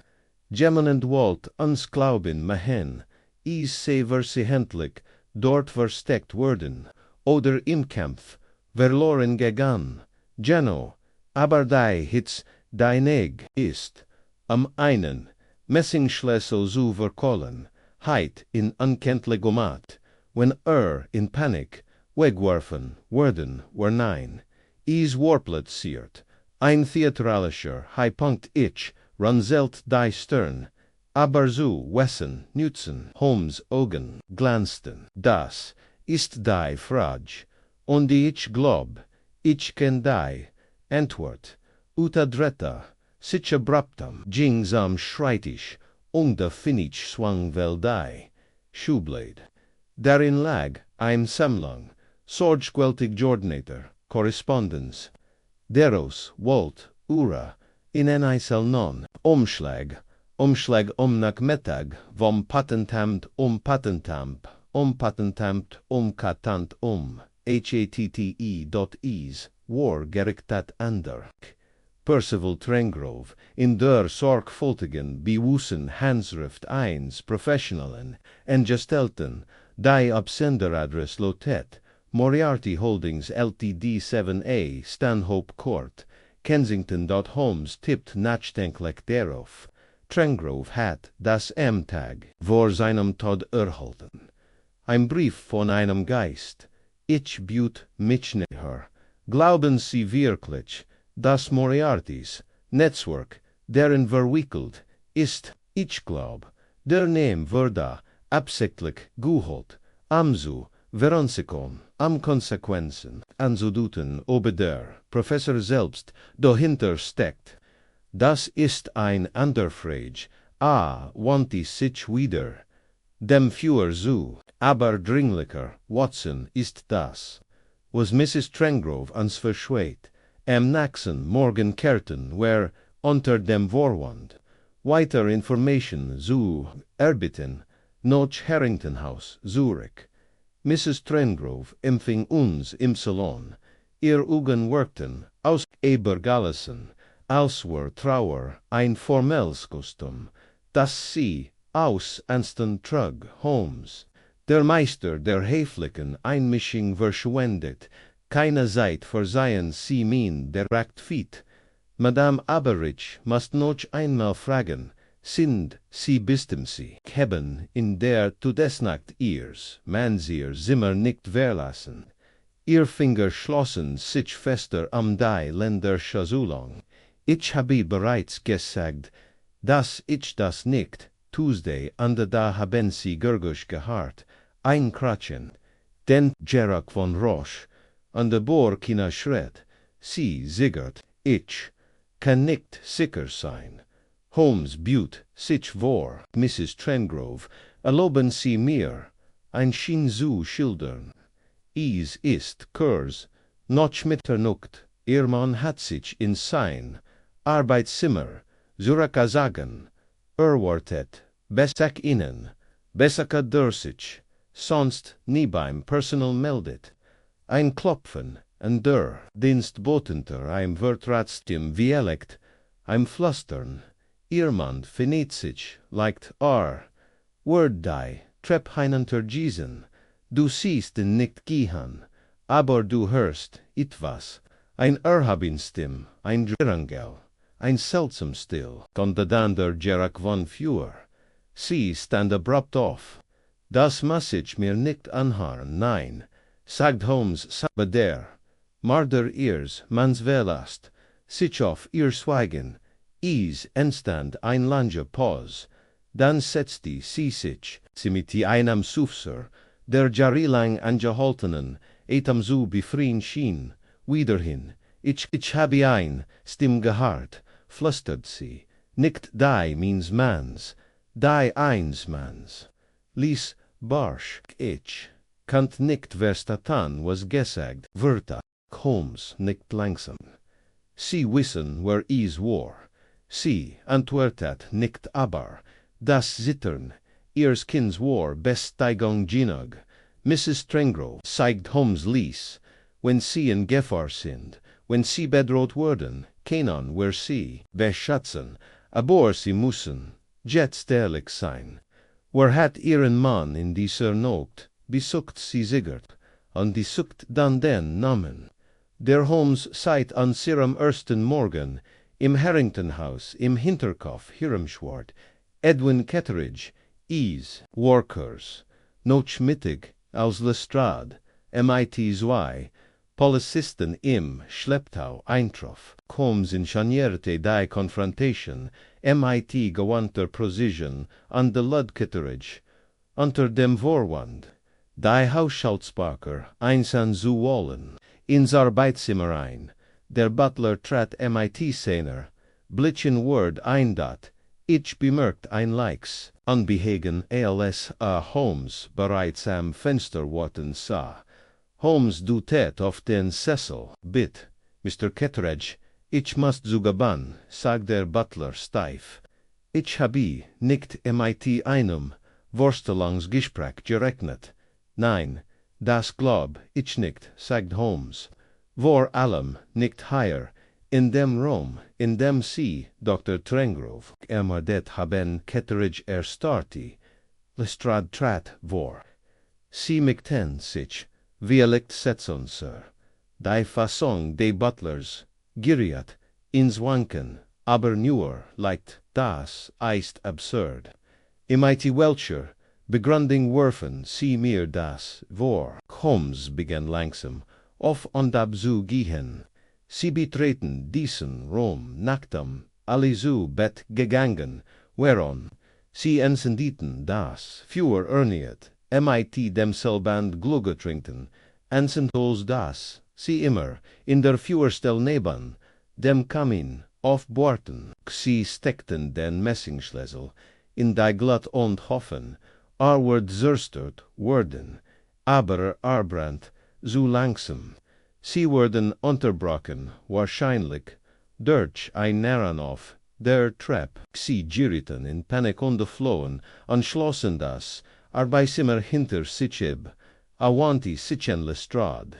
Gemmen und wollt uns glauben mehen, se versehentlich dort versteckt worden, oder im Kampf verloren gegangen. Geno, aber die Hitz deinig ist, einen Messingschlüssel zu verkollen, heit in unkenntlichem Mat, wenn in Panik wegwerfen worden war nein. Warplet siert, ein theatralischer Punkt ich ranzelt die Stern, Aber so Wesson, Newton, Holmes, Ogan, Glanston. Das ist die Frage, und ich glaub, ich kenn die Antwort. Uta dretta, sich abruptam, jingsam schreitisch, da finich swang wel die. Shoeblade. Daarin lag, een Sammlung, sorgfältig geordneter Correspondence. Deros, Walt, Ura, in en non, Umschlag nach Mittag, vom Patentamt Patentamp, Patentampt Katant hatte.ease, war gerichtet ander. Percival Trengrove, in der sorgfältigen, bewussten Handschrift eines Professionellen, Gestalten, die Absenderadress lautet, Moriarty Holdings Ltd 7a, Stanhope Court, Kensington. Holmes tippt nachdenklich darauf. Trengrove hat das Tag vor seinem Tod erhalten. Ein Brief von einem Geist. Ich büt mich näher. Glauben Sie wirklich, dass Moriartys Netzwerk darin verwickelt ist? Ich glaub, der Name wurde absichtlich geholt, so Veronsikon, Konsequenzen anzuduten, ob der Professor selbst dahinter steckt. Das ist ein ander Frage, wanti sich wieder dem Führer zu, aber dringlicher, Watson, ist das, was Mrs. Trengrove uns verschweigt, nächsten Morgen kehrten, where unter dem Vorwand weiter Information zu erbitten, nach Harrington House, Zurich. Mrs. Trengrove empfing uns im Salon, ihr Augen wirkten aus Ebergalassen, als war Trauer ein formelles Kostüm, das sie aus Ernsten trug. Holmes, der Meister der höflichen Einmischung verschwendet, keine Zeit versehen sie min der Raktfeet. Madame Aberich must noch einmal fragen, sind sie bestimmt sie haben in der Todesnacht ihr Zimmer nicht verlassen. Ihr Finger schlossen sich fester die Länder Schazulong. Ich habe bereits gesagt, dass ich das nicht Tuesday da haben sie Gergusch gehaart, ein Kratchen, den Gerak von Roche, an der Borkina Schritt, sie siggert, ich kann nicht sicher sein. Holmes büt sich vor, Mrs. Trengrove, erlauben Sie mir, ein Schien zu schildern. Es ist kurz, noch Mitternacht, ihr Mann hat sich in sein Arbeitszimmer zurückgezogen, wartet, besak innen, besaka sich, sonst nie beim Personal meldet. Ein Klopfen, an der Dienstbotenter, ein Vertratstim Dialekt, ein Flüstern, ihr Mann findet sich, leicht word die, trepp hinunter Giesen, du siehst ihn nicht gehen, aber du hörst etwas, ein Erhabinstim, ein Gerangel, ein seltsam Still, dann der Gerak von Feuer. Sie stand abrupt auf. Das muss ich mir nicht anhören, nein, sagt Holmes, der Marder ihrs Manns Velast, sich auf ihr Schweigen, entstand ein lange Pause, dann setzte sie sich, mit einem Sufser, der jahrelang angehaltenen, zu befrieden schien, wieder hin. Ich habe ein Stimm gehört, flüstert sie, nicht die meines Manns, die eines Manns. Lies barsch, ich kannt nicht verstehen, was gesagt wird. Holmes nicht langsam. Sie wissen, wer es war. Sie antwortet nicht aber, das Zittern ihres Kinds war Besteigung genug. Mrs. Trengrove zeigt Holmes ließ, wenn sie in Gefahr sind, wenn sie bedroht werden, keinen wer sie beschützen, aber sie müssen jetzt ehrlich sein. Wer hat ihren Mann in dieser Nacht besucht sie siggert, und die sucht dann den Namen. Der Holmes seit an ihrem ersten Morgen im Harrington House im Hinterkopf Hirmschwart, Edwin Ketteridge, Workers, noch mittig aus Lestrade, MIT2, Polizisten im Schlepptau eintroff, Holmes inszenierte die Konfrontation, mit gewanter Precision an de Ludkitteridge, unter dem Vorwand, die Haushaltsparker eins an zu wollen, ins Arbeitszimmer ein. Der Butler trat mit-Szene, blitchen Word eindat, ich bemerkt ein Likes, unbehegen als Holmes bereits am Fenster warten sah. Holmes dutet auf den Sessel, bitt, Mr. Kittredge, ich must zugeban, sagt der Butler steif. Ich habe nicht mit einem Vorstellungsgespräch gerechnet. Nein, das glaub ich nicht, sagt Holmes. Vor allem nicht hier, in dem Raum, in dem Sie, Dr. Trengrove, ermordet haben Kittredge erstarrte. Lestrade trat vor. Sie möchten sich, vielleicht setzen, Sir. Die Fassung des Butlers geriet ins Wanken, aber nur leicht, das ist absurd. Mit welcher Begründung werfen Sie mir das vor? Holmes begann langsam auf und ab zu gehen. Sie betreten diesen Raum nachdem alle zu Bett gegangen waren. Sie entzündeten das Feuer erneut, mit demselben Glück trinken, entzündet das Sie immer in der Feuerstelle neben dem Kamin aufbohrten. Sie steckten den Messingschlüssel in die Glut und hoffen, wird zerstört worden, aber brandt zu langsam. Sie wurden unterbrochen, wahrscheinlich, durch ein Narren auf der Treppe. Sie gerieten in Panik und flohen und schlossen das Arbeitszimmer hinter sich ab, avanti sich en Lestrade.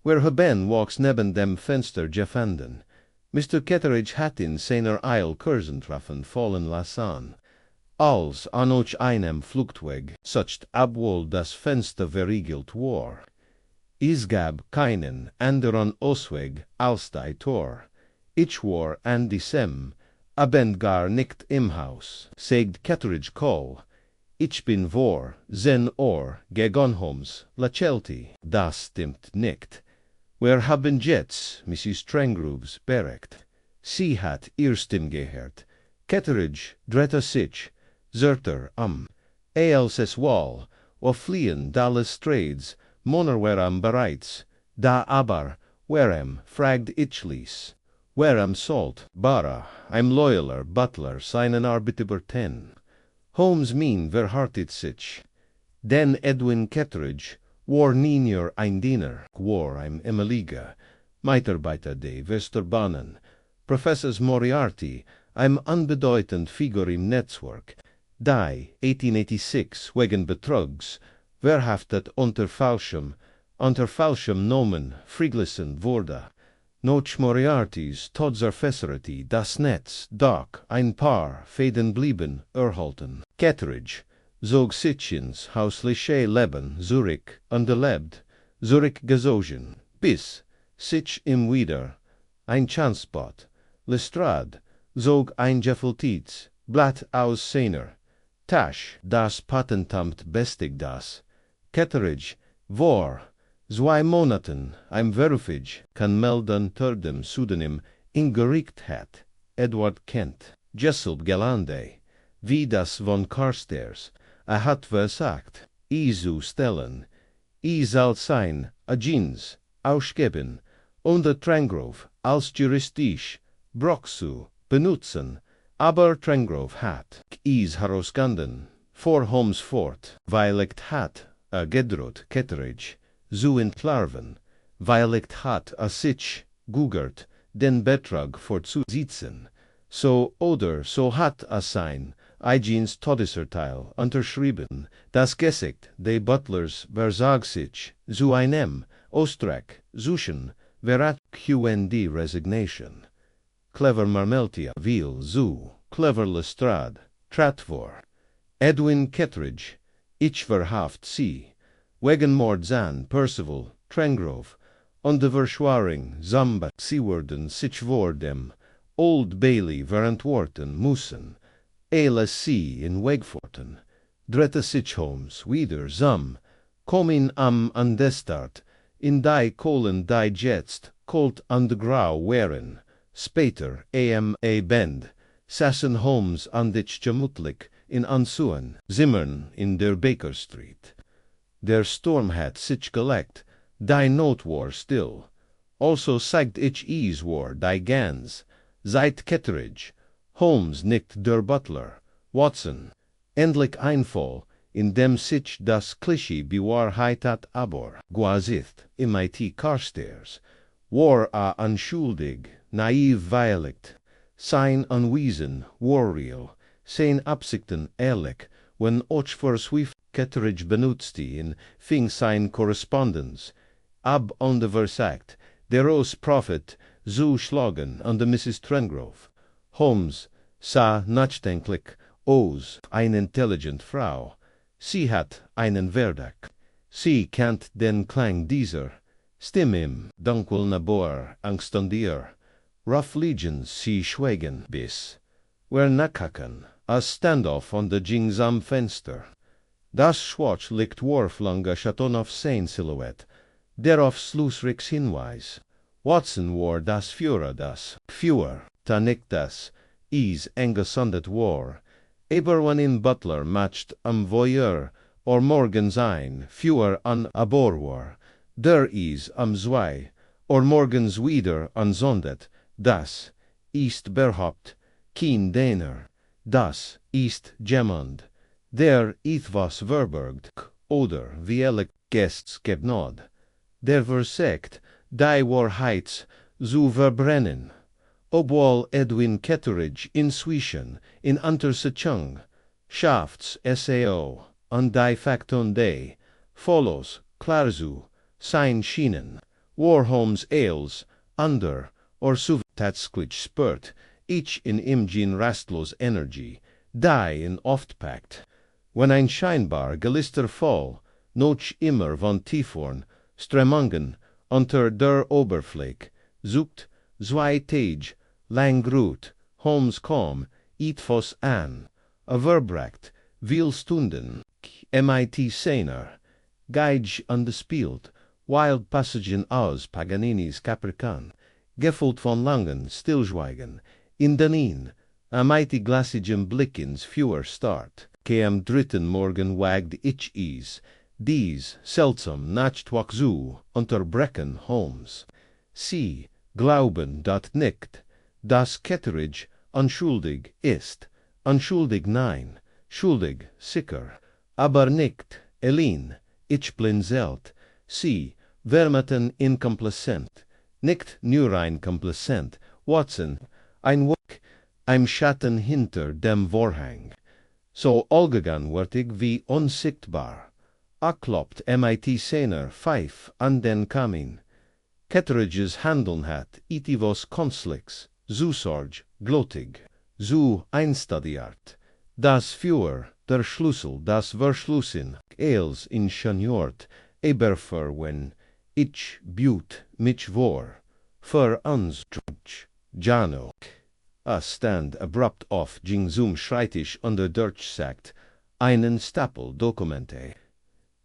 Wir haben walks neben dem Fenster gefunden. Mr. Kittredge hat in seiner Eil Kursentraffen fallen lassen. Als an euch einem Fluchtweg, sucht obwohl das Fenster verriegelt war. Es gab keinen anderen Ausweg als die Tor. Ich war an diesem Abend gar nicht im Haus, sagt Kittredge Cole. Ich bin vor 10 Uhr gegen Holmes Lachelti. Das stimmt nicht. Wir haben jetzt Mrs. Trengroves bericht. Sie hat ihr Stimm gehört. Kittredge drehte sich, zerter als es Wall, fliehen da Lestrades, Moner weram bereits, da aber, werem, fragt ich ließ. Werem sollt, bara, ein loyaler Butler seinen Arbeitgeber ten. Holmes min verhartet sich. Den Edwin Kittredge war nie nur ein Diener, war ein Emeliga, Mitarbeiter de Westerbannen, Professors Moriarty, ein unbedeutend Figur im Netzwerk, die 1886 wegen Betrugs verhaftet unter falschem Nomen freigelassen wurde. Noch Moriartys Tod zerfässerte das Netz, doch ein paar Fäden blieben erhalten. Kittredge zog sich ins häusliche Leben zurück und lebt zurückgezogen, bis sich ihm wieder ein Chance bot. Lestrade zog ein gefülltes Blatt aus seiner Tasche, das Patentamt bestig das. Kittredge war 2 Monaten ein Verfüg kann melden ter dem Pseudonym in Gericht hat, Edward Kent, Jesselb Gelande, wie das von Carstairs, hat versagt, zu stellen, soll sein Agents ausgeben und der Trengrove als juristisch Brock zu benutzen, aber Trengrove hat herausgefunden, vor Holmes fort, weil hat gedroht Kittredge zu entlarven, weil hat sich gugert, den Betrag fortzusetzen, so oder so hat sein Eigins Todesurteil unterschrieben, das Gesicht des Butlers versagt sich zu einem Austrag suchen, verat QND Resignation. Clever Marmeltia will zu, clever Lestrade, trat vor. Edwin Kittredge, ich verhaft sie, wegen Mords an Percival, Trengrove, und de Verschwörung Zamba, sie wurden sich vor dem Old Bailey verantworten müssen, sie in Wegforten, drehte sich Holmes wieder kommen am Andestart, in die Kohlen die jetzt Colt und Grau wären, später Bend, Sassen Holmes an dich gemütlich in Ansuen, Zimmern in der Baker Street. Der Storm hat sich gelegt, die Not war still. Also zeigt ich ease war die Gans, seit Ketteridge. Holmes nickt der Butler, Watson. Endlich ein Fall, in dem sich das Klischee bewahrheitet aber, Guazith, MIT Carstairs, war a unschuldig, naiv Violet, sein Unwesen war real, sein Absichten ehrlich, wenn och für Swift Ketteridge benutzte in fing sein Korrespondenz, ab und versagt, der aus Prophet zu schlagen an der Mrs. Trengrove. Holmes sah nachdenklich aus, eine intelligent Frau. Sie hat einen Verdacht. Sie kennt den Klang dieser Stimme im dunkel Nabor angstandier. Rough Legions sie schweigen bis. Wer nachhaken, a Standoff an der Jings am Fenster. Das Schwarz liegt warflange Chaton auf sein Silhouette, der auf Schlussricks Hinweis. Watson war das Feuer, ta nicht das, is engesondet war. Aber wenn in Butler matcht am Feuer, or morgens ein, Feuer an abor war, der is am zwei, or morgens wieder ansondet, das ist berhaupt, kein Däner, das ist jemand, der etwas verbergt, oder wie ehrlich Gästs gebnod, der versagt, die Wahrheit zu verbrennen, obwohl Edwin Ketteridge inzwischen in Unterstützung schafft's SAO und die Fakton de follows klarzu sein Schienen, Warholmes Ailes under or Suvatatsklich spurt, each in imgin rastlos Energy, die in oft packt. Wenn ein scheinbar gelister Fall, noch immer von Tiefhorn, Stremungen unter der Oberfläche, sucht, zwei Tage, lang ruht, Holmes kaum, etwas an, verbracht, viel Stunden, MIT Sener, Geige angespielt, Wild Passagen aus Paganinis Caprican, Gefällt von langen Stillschweigen, in Danin, a mighty glassigem Blick ins Feuer start, ke am dritten Morgen wagd ich dies seltsam nachtwach zu unterbrechen Holmes. Sie glauben dat nicht, dass Ketteridge unschuldig ist, unschuldig nein, schuldig sicher, aber nicht, Elin, ich blinzelt, sie vermuten incomplacent, nicht nur ein Komplizent, Watson, ein Wuck, ein Schatten hinter dem Vorhang. So allgegangen wird ich wie unsichtbar. Kloppt MIT Sener pfeif an den Kamin. Ketteridges Handeln hat itivos Konflikts, zu sorg, glottig, zu einstudiert. Das Feuer, der Schlüssel, das Verschlüssen, Eils in Schanjort, eberfer wenn ich büt mich war, für uns Drutsch, Jano. Stand abrupt auf Jingsum Schreitisch unter Deutsch sagt, einen Stapel Dokumente.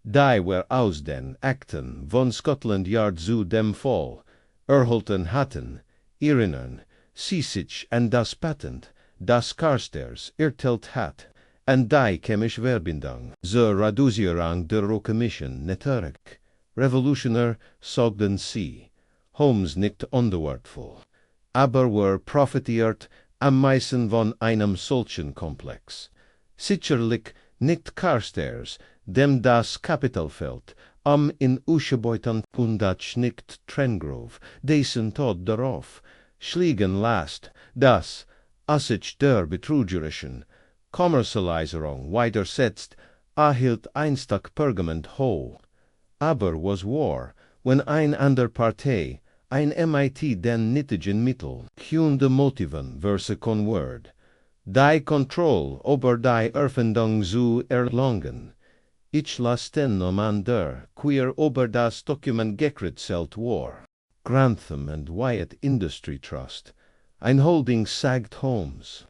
Die were aus den Akten von Scotland Yard zu dem Fall, erhalten hatten, erinnern, sie sich an das Patent, das Carstairs erteilt hat, an die chemische Verbindung zur Reduzierung der Rohchemischen Network. Revolutionär sagten sie. Holmes nickt unwortvoll, aber were profitiert am meisten von einem solchen Komplex. Sicherlich nicht Carstairs, dem das Kapitalfeld am in Uschebeutern und nicht Trengrove, dessen Tod darauf schlägen lässt, dass, als sich der betrügerischen Kommerzialisierung weitersetzt, erhielt einstak Pergament hoch. Aber was war, wenn ein ander Partei, ein MIT den nötigen Mittel, kunde motiven verse Word, die Kontrolle über die Erfindung zu erlangen. Ich las den Namen der, queer über das Dokument gekritzelt war. Grantham and Wyatt Industry Trust, ein Holding sagt Holmes.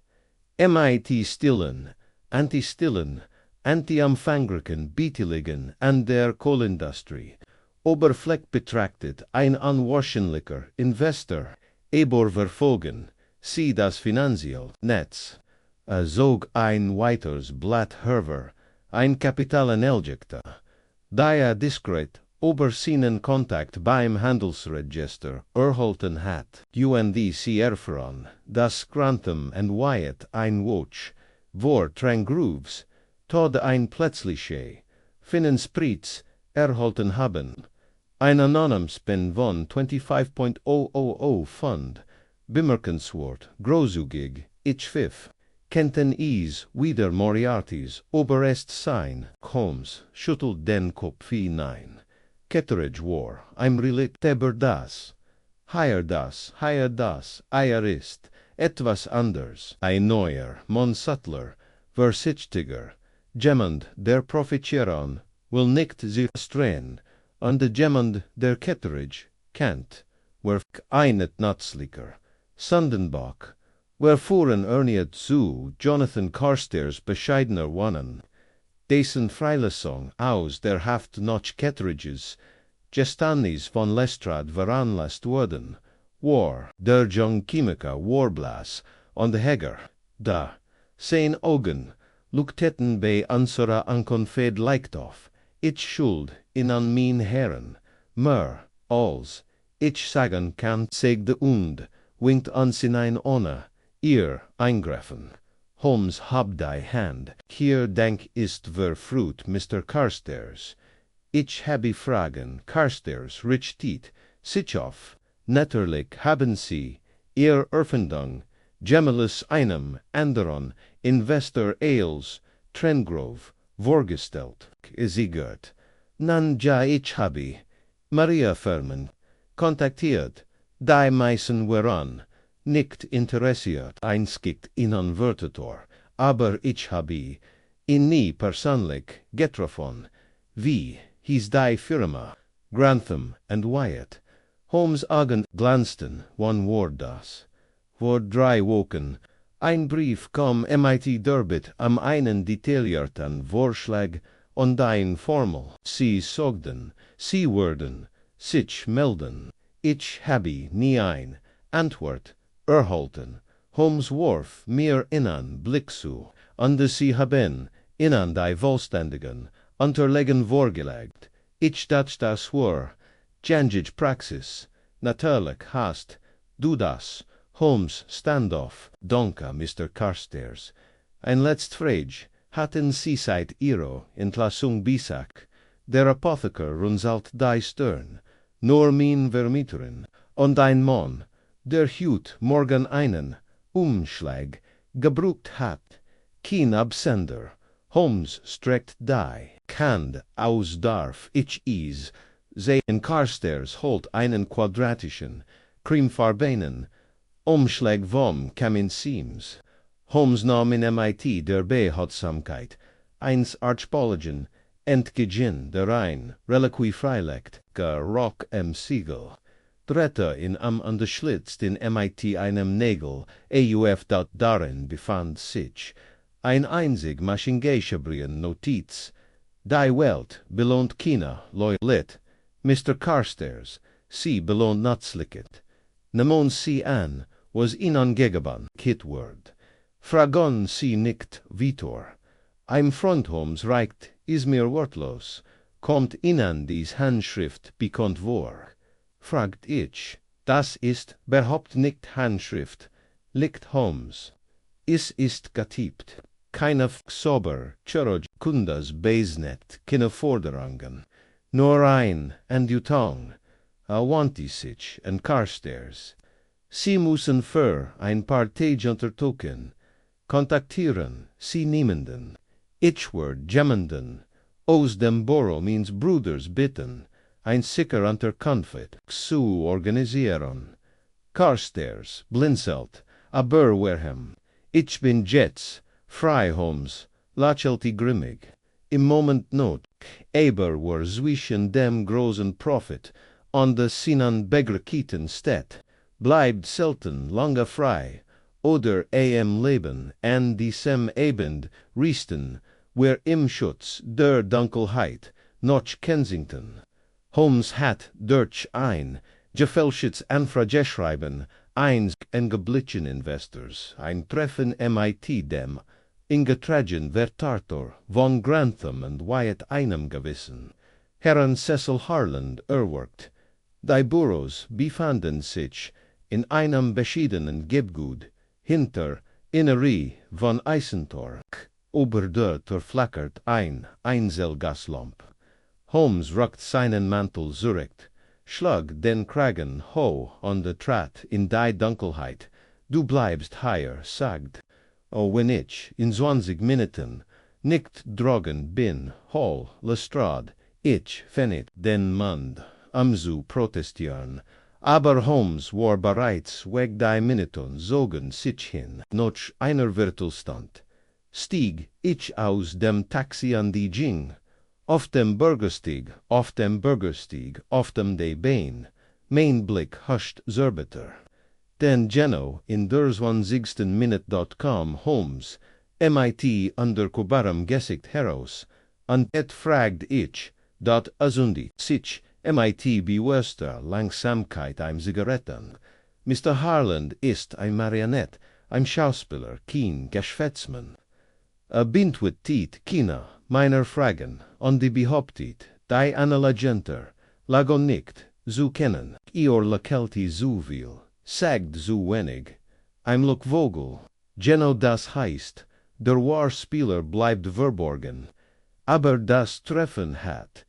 MIT stillen, anti-stillen, anti-Amfangriken, Beiteligen an der Kohlindustrie. Oberfläch betrachtet ein unwahrscheinlicher Investor, aber verfolgen, Sie das Finanziell Netz. Zog ein weiters Blatt hervor, ein Kapitalanelgekte. Dia diskret Obersinen Kontakt beim Handelsregister erhalten hat. UNDC erfahren, dass Grantham and Wyatt ein Watch, vor Trangrooves, tod ein plötzliche, Finanzpritz erhalten haben. Ein anonym spin von 25.000 Pfund, bemerkenswert, großzügig, ich pfiff. Kenten is wieder Moriartys Oberst sein. Holmes schüttelt den Kopf hinein. Ketteridge war ein Relikt über das. Higher das, Eier ist etwas anders. Ein neuer, Monsattler, versichtiger, jemand der profitieren will nicht sich strähnen, und jemand der Ketteridge kennt, wer einet nützlicher. Sandenbach, wer fuhren erniet zu Jonathan Carstairs bescheidener Wonnen, dessen Freilesung aus der Haft noch Ketteridges, Gestanis von Lestrade veranlasst wurden, war der Jung Chemiker Warblas on the Heger, da, sein Augen, lukteten bei unserer Ankunft leicht auf, ich schuld in an min Herren, mehr, als, ich sagen kann, segde und, winkt uns hinein ohne, ihr eingreifen. Holmes hab die Hand, hier denk ist verfruht Mr. Carstairs. Ich habe fragen, Carstairs richtig, sichauf, netterlich haben Sie, ihr Erfindung, Gemeles einem anderen Investor Ailes, Trengrove, vorgestellt, Isigert. Nan ja ich habe, Maria Firmen, kontaktiert, die meisten waren, nicht interessiert einskickt ihnen Wörtertor, aber ich habe ihn nie persönlich getroffen. Wie hieß die Firma? Grantham and Wyatt. Holmes' Augen glanzten, wann war das? Vor 3 Wochen. Ein Brief kam MIT Derbit am einen detaillierten Vorschlag und ein Formel. Sie sogten, sie würden sich melden. Ich habe nie ein Antwort erhalten. Holmes warf mir einen Blick zu, und sie haben ihnen die vollständigen Unterlagen vorgelegt. Ich dachte, das war gängige Praxis. Natürlich hast du das. Holmes stand auf. Danke, Mr. Carstairs. Ein letzte Frage. Hatten Sie seit Ihrer Entlassung Bisak? Der Apotheker runzelt die Stirn. Nur min Vermieterin. Und ein Mann, der heut morgen einen Umschlag gebrucht hat. Kein Absender. Holmes streckt die Hand aus darf ich is sehen. Carstairs holt einen quadratischen, cremefarbenen Umschlag vom Kamin Sims. Holmes nahm in MIT der Behatsamkeit eins Archpologen entgegen der ein Reliquie freilegt, Rock Siegel. Dritte in am unterschlitzt in MIT einem Nägel, AUF dort darin befand sich ein einzig Maschinengeschrieben Notiz. Die Welt belohnt keine Loyalität. Mr. Carstairs, sie belohnt nützlichkeit. Nemon sie an, was ihnen gegeben, Kitword. Fragon sie nicht Vitor. Ein Freund Holmes reicht, is mir wortlos. Kommt ihnen dies Handschrift bekannt vor? Fragt ich. Das ist überhaupt nicht Handschrift, liegt Holmes. Es ist getippt. Keine sober, chirurg, kundas Beisnet, keine Forderungen. Nur ein Andutung, Wantisich und Carstairs. Sie müssen für ein paar Tage untersuchen. Kontaktieren Sie niemanden. Ich werde jemanden aus dem Büro meines Bruders bitten, ein sicher Unterkunft zu organisieren. Carstairs blinzelt, aber werhem. Ich bin jetzt frei. Holmes lächelte grimmig. Im Moment not, aber war zwischen dem großen Profit und der seinen Begrüßten steht, bleibt selten lange frei, oder Leben an diesem Abend riesten, wer im Schutz der Dunkelheit noch Kensington. Holmes hat durch ein gefälschtes Anfrageschreiben eins engeblichen investors, ein Treffen MIT dem, ingetragen Vertartor, von Grantham and Wyatt einem gewissen, Herren Cecil Harland erworkt, die Büros befanden sich in einem beschiedenen Gebgut, hinter Innerie von Eisentor, ober der flackert ein Einzelgaslamp. Holmes rückt seinen Mantel zurecht, schlug den Kragen ho on de Trat in die Dunkelheit, du bleibst hier, sagt, o wenn ich in 20 Minuten nicht drogen bin, hol Lestrade, ich fenit den Mund, zu protestieren, aber Holmes war bereits weg die Minuten zogen sich hin, noch einer Viertelstund. Stieg ich aus dem Taxi an die Ging, auf dem Bürgerstieg, auf dem de Bein, mein Blick huscht zerbeter. Den Geno in der 20. Minute Holmes, MIT undercobarem Gesicht heraus, und et fragt ich, dort azundi sich MIT bewusster Langsamkeit ein Zigaretten. Mr. Harland ist ein Marionett, ein Schauspieler, kein Geschwätzmann. Bintwit Kina, meiner Fragen, und die behauptet, die Analagenter, lago nicht, zu kennen, ior lakelti zu viel, sagt zu wenig, ein Lockvogel, Geno das heißt, der Warspieler bleibt verborgen, aber das Treffen hat,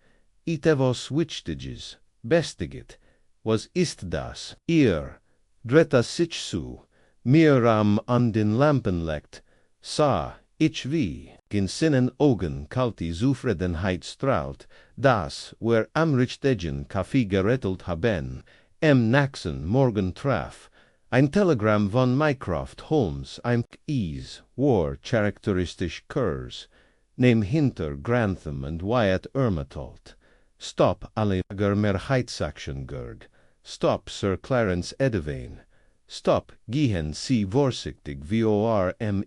etwas Wichtiges, bestiget, was ist das, ihr, dreht sich zu, mir an den Lampen legt, sah, ich wie, in seinen Augen kalte Zufriedenheit strahlt, das, wer am richtigen Kaffee gerettelt haben, nächsten Morgen traf, ein Telegramm von Mycroft Holmes, ein Ease, war charakteristisch Kurs, nehm hinter Grantham and Wyatt ermatalt. Stop alle Mehrheitsaktiengurg, stop Sir Clarence Edevane, stop gehen Sie vorsichtig vorm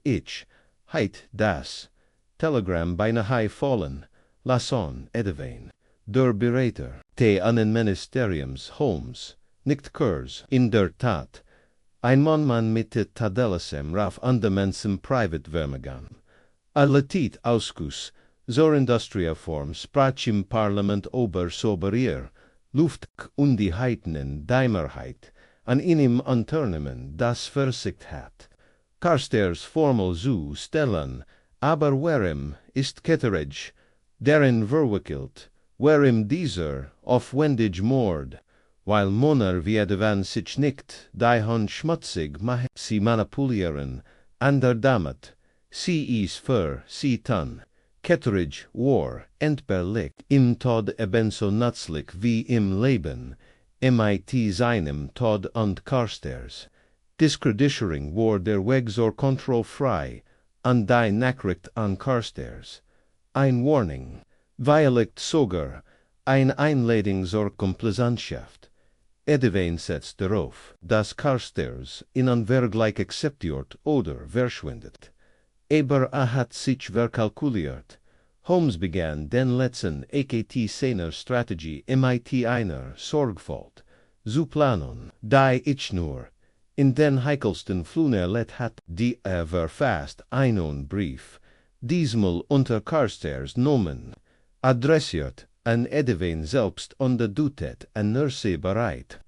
heit das, Telegramm beinahe fallen, Lasson Edevane, der Berater, te annen Ministeriums Holmes, nicht Kurs, in der Tat, ein Mann mit Tadellesem raf andemensem Privatvermögen, a latit auskus, zur Industriaform sprach im Parlament ober soberier, Luft und die Heitnen Daimerheit, an ihnen Unternehmen, das Versicht hat. Carstairs formal zu stellen, aber werem ist Ketteridge, deren verwickelt, werem dieser aufwendig Mord, weil Monner werden sich nicht die Hand schmutzig machen, sie manipulieren, ander damit, sie is für sie tan. Ketteridge war entbehrlich im Tod ebenso nützlich wie im Leben, MIT seinem Tod und Carstairs. Discreditering war der Weg zur Kontrolle frei, und die Nachricht an Carstairs. Ein Warning, vielleicht sogar ein Einladung zur Komplizenschaft. Edevane setzt darauf, dass Carstairs ihnen vergleich akzeptiert oder verschwindet. Aber hat sich verkalkuliert. Holmes begann den letzten AKT seiner Strategie MIT einer Sorgfalt zu planen, die ich nur in den heikelsten Flunerlet hat, die verfasst einen Brief, diesmal unter Carstairs Nomen, adressiert an Edevane selbst und dutet an Nurse bereit,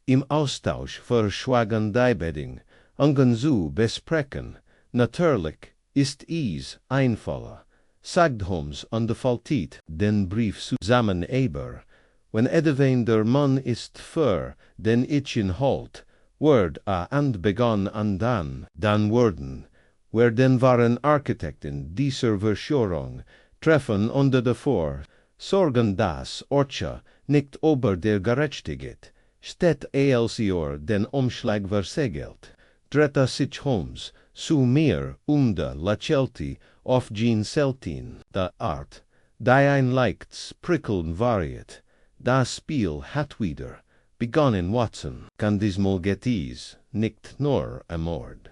im Austausch verschwagen die Bedding, ungen zu besprechen, natürlich ist es einfaller, sagt Holmes und faltet den Brief zusammen aber, wenn Edevane der Mann ist für den ich Inhalt, wird and begann und dann werden, wer den wahren Architekten dieser Verschwörung treffen unter davor, sorgen dass Orcha nicht über der Gerechtigkeit, steht Elsior den Umschlag versegelt, dreht sich Holmes zu mir de Lachelti auf Jean Seltin, der Art, die ein leichts Prickeln variet, das Spiel hat wieder, begonnen Watson, kann diesmal geties, nicht nur Mord.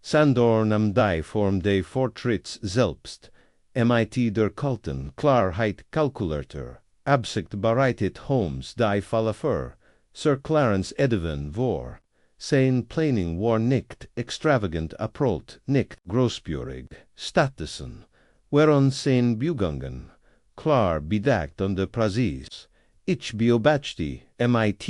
Sandor nahm die Form des Fortschritts selbst, MIT der kalten Klarheit kalkulator, Absicht bereitet Holmes die Falle für, Sir Clarence Edevane vor, sein planing war nicht extravagant aprot, nicht großspurig, stattdessen, whereon sein Bugungen, klar bedeckt an der Präsis, ich beobachte, mit,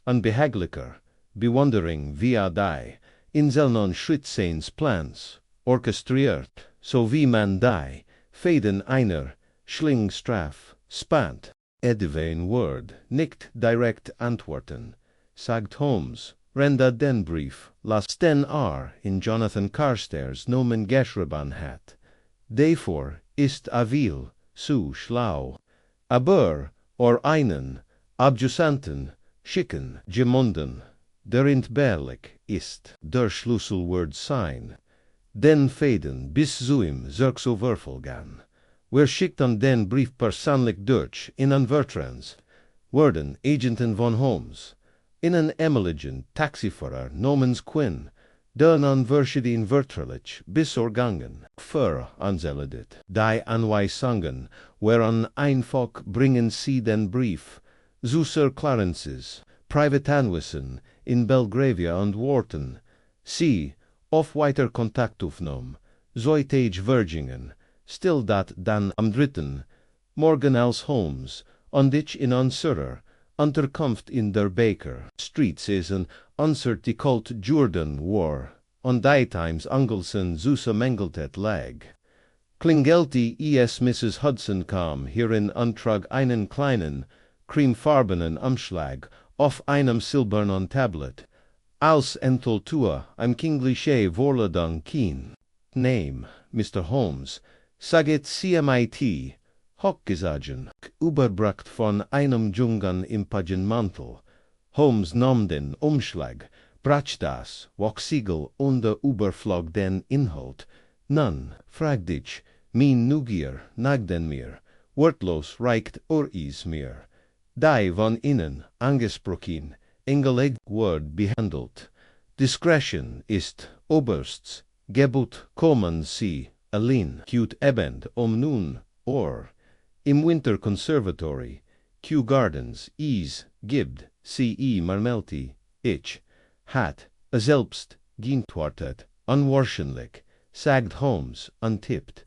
unbehaglicher, bewondering via die, in selnen Schritt seins Plans, orchestriert, so wie man die, Fäden einer, Schlingstraff, spannt, edwein Word, nicht direkt antworten, sagt Holmes, renda den Brief, las den in Jonathan Carstairs Nomen geschrieben hat. Davor ist viel zu schlau. Aber, einen, Abjusanten, schicken, gemunden, der entbehrlich ist, der Schlüsselwort sein. Den Fäden bis zu ihm so verfolgen. Wer schickt an den Brief persönlich durch, in an Vertrans, worden Agenten von Holmes, in an emeligen Taxifahrer namens Quinn, den an verschieden Vertrlich bis organgen, anzeledet, die Anweisungen, wherean einfach bringen sie den Brief, zu Sir Clarence's, Privatanwissen, in Belgravia und Wharton, sie, auf weiter Kontaktaufnahme, zoitage Virgingen, still dat dan am dritten, morgen als Holmes, und ich in Unsurer, Unterkunft in der Baker Streets is an uncerticult Jordan war, und die times Angelsen Zusa Mengeltet lag. Klingelti es Mrs. Hudson kam, hierin untrag einen kleinen, creamfarbenen Umschlag, auf einem silbernen Tablet, als Entoltua, im Kingliche Vorladung kien. Name, Mr. Holmes, saget CMIT, hochgesagen, überbracht von einem jungen Impagenmantel. Holmes nahm den Umschlag, brach das Wachsiegel und überflog den Inhalt. Nun, fragt ich, min Neugier nagden mir, wortlos reicht is mir. Die von innen, angesprochen, engelegt Wort behandelt. Discretion ist obersts Gebot, kommen Sie, allein, cute ebend nun, or, im Winter Conservatory, Kew Gardens, gibt, C.E. Marmelti, ich, hat, selbst, geantwortet, unwahrscheinlich, sagt Holmes, untippt,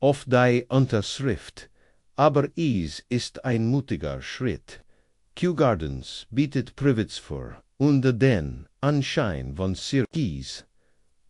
auf die Unterschrift, aber ist ein mutiger Schritt. Kew Gardens bietet Privets vor, und den Anschein von Sir Keys.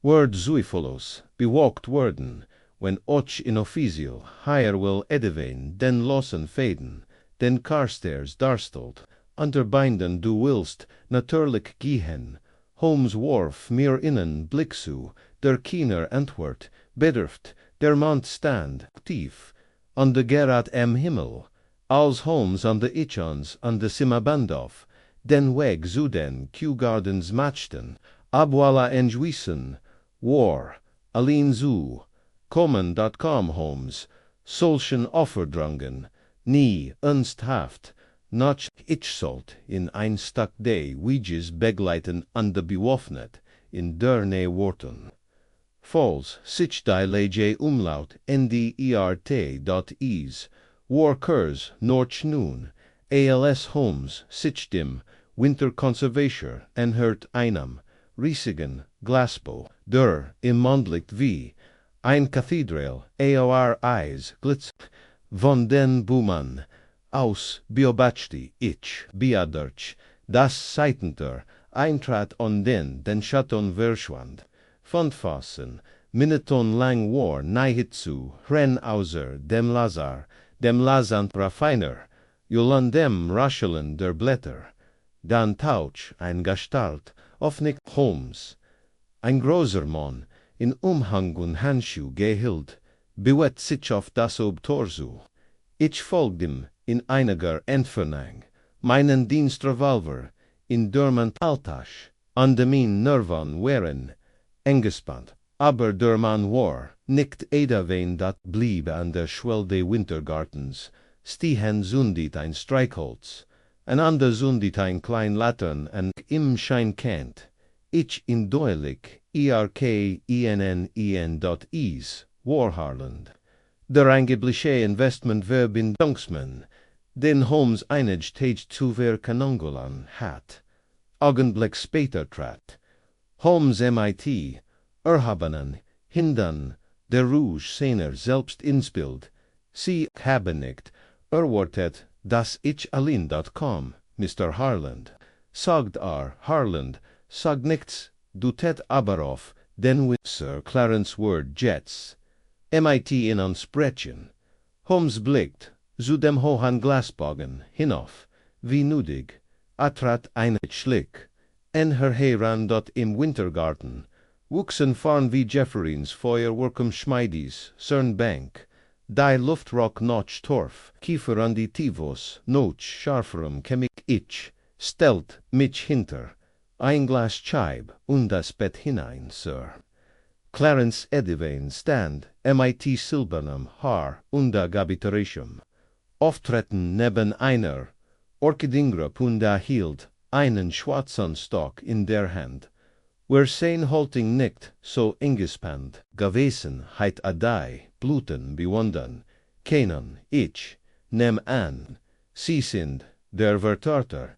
Word zweifellos, bewagt worden, wenn och in official, higher will edwein, den losen Fäden, den Carstairs darstelt, unterbinden du willst, natürlich gehen, Holmes warf mir innen Blick zu, der Kiener Antwort, bedürft, der Mond stand, tief, an de Gerad Himmel, als Holmes an de Ichons an de Simabandov, den Weg zu den Kew Gardens matchten, abwala entschwissen, war, allein zu, kommen.com Holmes, solchen Offerdrungen, nie ernsthaft, noch ich sollt in ein Stück de Weges begleiten an de Bewaffnet, in der Nähe Wharton. Falls, sich die Lege Umlaut ndert.is, war Kurs, noch nun, als Holmes, sich dem, Winter Conservator, enhört einem, riesigen Glasbo, der im Mondlicht wie ein Kathedral, aor Eis, glitz, von den Buhmann, aus beobachte ich, beaderch, das Seitenter, eintrat on den Chaton verschwand, von Fassen, Minuton lang war nahe zu, ren außer dem Lasant Raffiner, Jolandem Rascheln der Blätter, dann tauch ein Gestalt, auf nicht Holmes, ein großer Mann, in Umhang und Handschuh gehielt, bewett sich auf das Obtorso. Ich folgte ihm in einiger Entfernung, meinen Dienstrevolver in der Altasch, an dem Nerven wären, eingespannt, aber der Mann war nicht edawein dat blieb an der Schwell des Wintergartens, stiehen zündet ein Streichholz, ein ander zündet ein klein Latern und im Schein kennt, ich in deutlich erkennen.is, Warharland. Der angebliche Investmentverb in Dunksman, den Holmes einig Tage zu verkanongolan hat. Augenblick später trat. Holmes MIT, Erhabanen, Hindan, der Rouge seiner selbst inspielt. Sie haben nicht erwartet, dass ich allein.com, Mr. Harland. Sagt Harland, sagt nichts, du tät aber auf, den with Sir Clarence Word Jets. MIT in ansprechen. Holmes blickt zu dem hohen Glasbogen hinauf, wie nötig, trat ein Schlick. En heran dort im Wintergarten, wuchsen Farn wie Jefferins Feuer Schmeidis, Cernbank, die Luftrock Notch Torf, Kiefer an die Tivos, Notch, Scharferum, Chemik ich, stellt mich hinter, ein Glas Scheib und das Bett hinein, Sir. Clarence Edivane stand, MIT silbernem Haar unda Gabiterischum. Auftreten neben einer, Orchidingra punda hielt, einen schwarzen Stock in der Hand, where sein Holting nicht so ingespannt gewesen heit adei, bluten bewundern, keinen, ich, nehm an, sie sind, der Vertarter,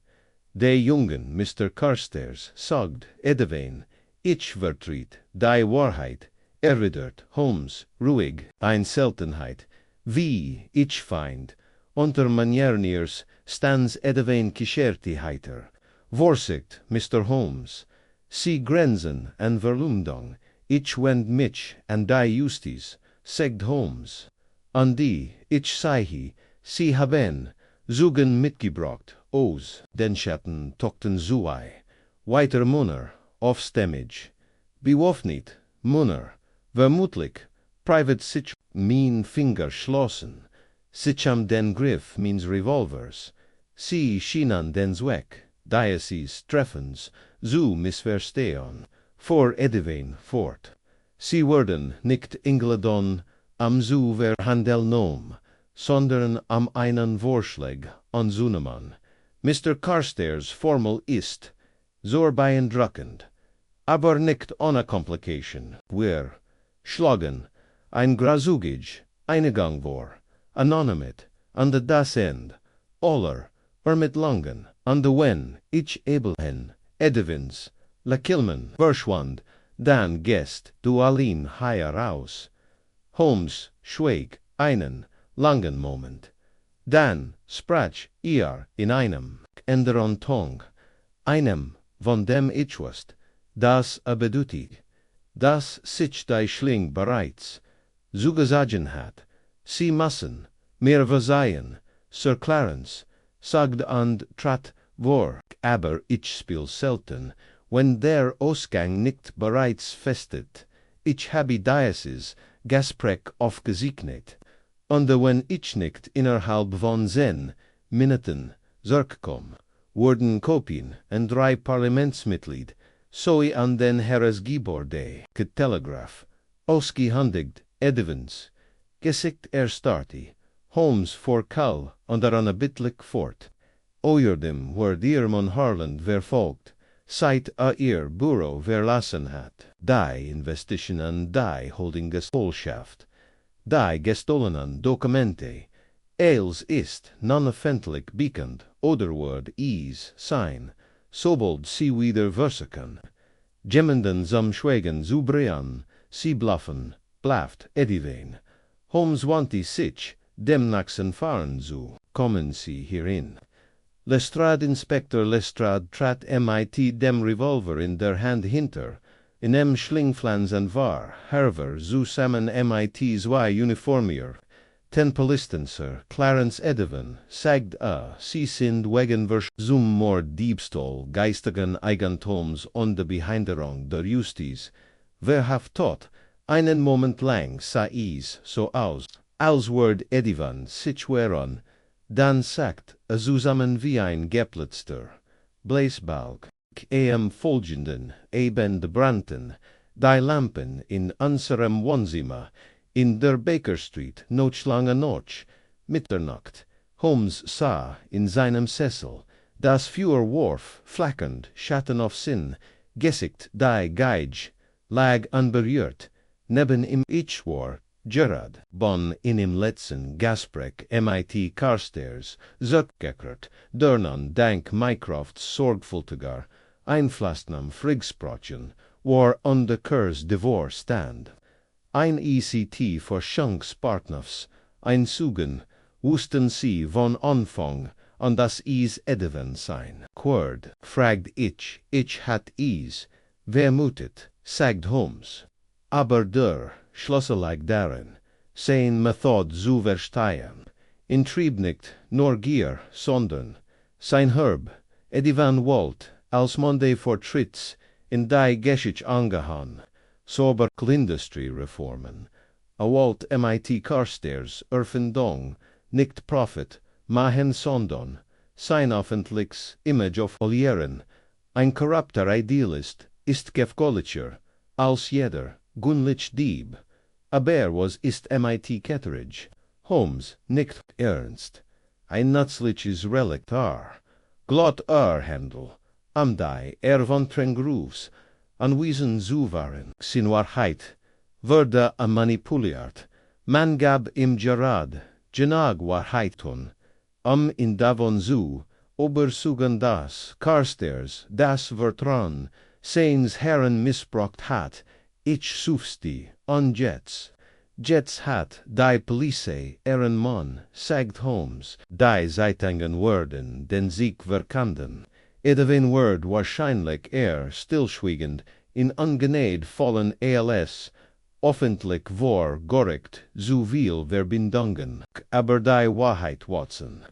de jungen Mr. Carstairs, sagt Edivane, ich vertritt, die Wahrheit, erwidert Holmes, ruhig, ein Seltenheit, wie, ich find, unter Manierniers stands Edivane Kischerti heiter, Vorsicht, Mr. Holmes, Sie grenzen en Verlumdung, ich wend mich an die Justiz, sagt Holmes. An die, ich sei Sie haben, Zugen mitgebracht, aus den Schatten tochten Zuei, weiter Munner, aufstämmig, bewaffnet, Munner, vermutlich, private sich, mein Finger schlossen, sich am den Griff means Revolvers, Sie schienen den Zweck, Diocese treffens, zu missverstehen, vor Edivane fort. Sie werden nicht ingeladen am zu verhandeln, sondern am einen Vorschlag anzunehmen. Mr. Carstairs Formel ist, so beeindruckend, aber nicht ohne Komplikation, wir schlagen ein grasugig Eingang vor, anonymit, an das End, aller, mit langen, an de Wenn, ich ebelhen, Edivins, la Kilman, verschwand, dann gest du allein hier raus. Holmes schweig einen langen Moment. Dann sprach in einem anderen Ton, einem, von dem ich wusste, das bedeutet, dass sich die Schling bereits zugesagen hat. Sie müssen mir verzeihen, Sir Clarence, sagt und trat vor, aber ich spiel selten, wenn der Ausgang nicht bereits festet. Ich habe dieses Gespräch aufgezeichnet, und wenn ich nicht innerhalb von 10 Minuten zurückkomme, wurden Kopien und 3 Parlamentsmitglied sowie an den Herausgeber de Telegraph ausgehändigt, Edivans, geschickt starti, Holmes vor Kall und daran bittlich fort. Euerdem wird Irmon Harland verfolgt, seit ihr Büro verlassen hat, die Investitionen, die Holdinggesellschaft, die gestohlenen Dokumente, els ist non-öffentlich bekannt oder wird es sein, sobald sie wieder versuchen, jemanden zum Schweigen zu bringen, sie blafft Edivane. Holmes wandte sich dem nächsten Fahren zu, kommen Sie hierin. Lestrade-Inspektor Lestrade trat MIT dem Revolver in der Hand hinter, in em Schlingflans und war, Herver, zusammen MIT 2 Uniformier, 10 Polisten, Sir, Clarence Edivane, sagt Sie sind wegen zum Mord Diebstahl geistigen Eigentums und der Behinderung der Justiz, verhaft tot, einen Moment lang sah es so aus, als wird Edivane sich wehren, dann sagt zusammen wie ein geplätzter Bläsbalg, am folgenden Abend brannten die Lampen in unserem Wohnzimmer in der Baker Street lange Nacht, Mitternacht. Holmes sah in seinem Sessel das Feuer warf flackernd Schatten auf Sinn, Gesicht die Geige lag unberührt, neben ihm ich war Gerard Bon in im letzten Gespräch MIT Carstairs zurückgekehrt, Durnan dank Mycrofts sorgfältiger Einflastnam Frigsprochen, war on the Kurs Devor stand. Ein ECT for Schunks Partners, ein Sugen, Wusten Sie von Anfang an das Ease Ediven sein. Querd, fragd ich hat Ease, wer mutet, sagd Holmes. Aber der, Schlüssel darin, sein Method zu verstehen, intrieb nicht nur Gier, sondern sein Herb, Edivan wollt, als Monday fortschritts in die Geschichte angehan, sober Industry reformen, a wollt MIT Carstairs Erfindung, nicht Profit, machen sondern, sein öffentliches Image of Olieren, ein korrupter Idealist, ist gefährlicher, als jeder, gunlich Dieb. Aber was ist MIT Ketteridge? Holmes, nicht ernst. Ein nützliches Relikt glot Händel, am die von Trengrufs, anwiesen zu waren, sin Wahrheit, wurde manipuliert, man gab im Gerad, genug Wahrheit tun, in davon zu, obersugen das, Carstairs, das Vertrauen, seins Herren missbraucht hat, ich sufsti, on Jets hat, die Police, Mann, sagt Holmes, die Zeitungen werden, den Sieg verkanden. Edwin Word wahrscheinlich stillschweigend, in ungenäht vollen ALS, öffentlich vor Gericht, zu viel Verbindungen, aber die Wahrheit, Watson.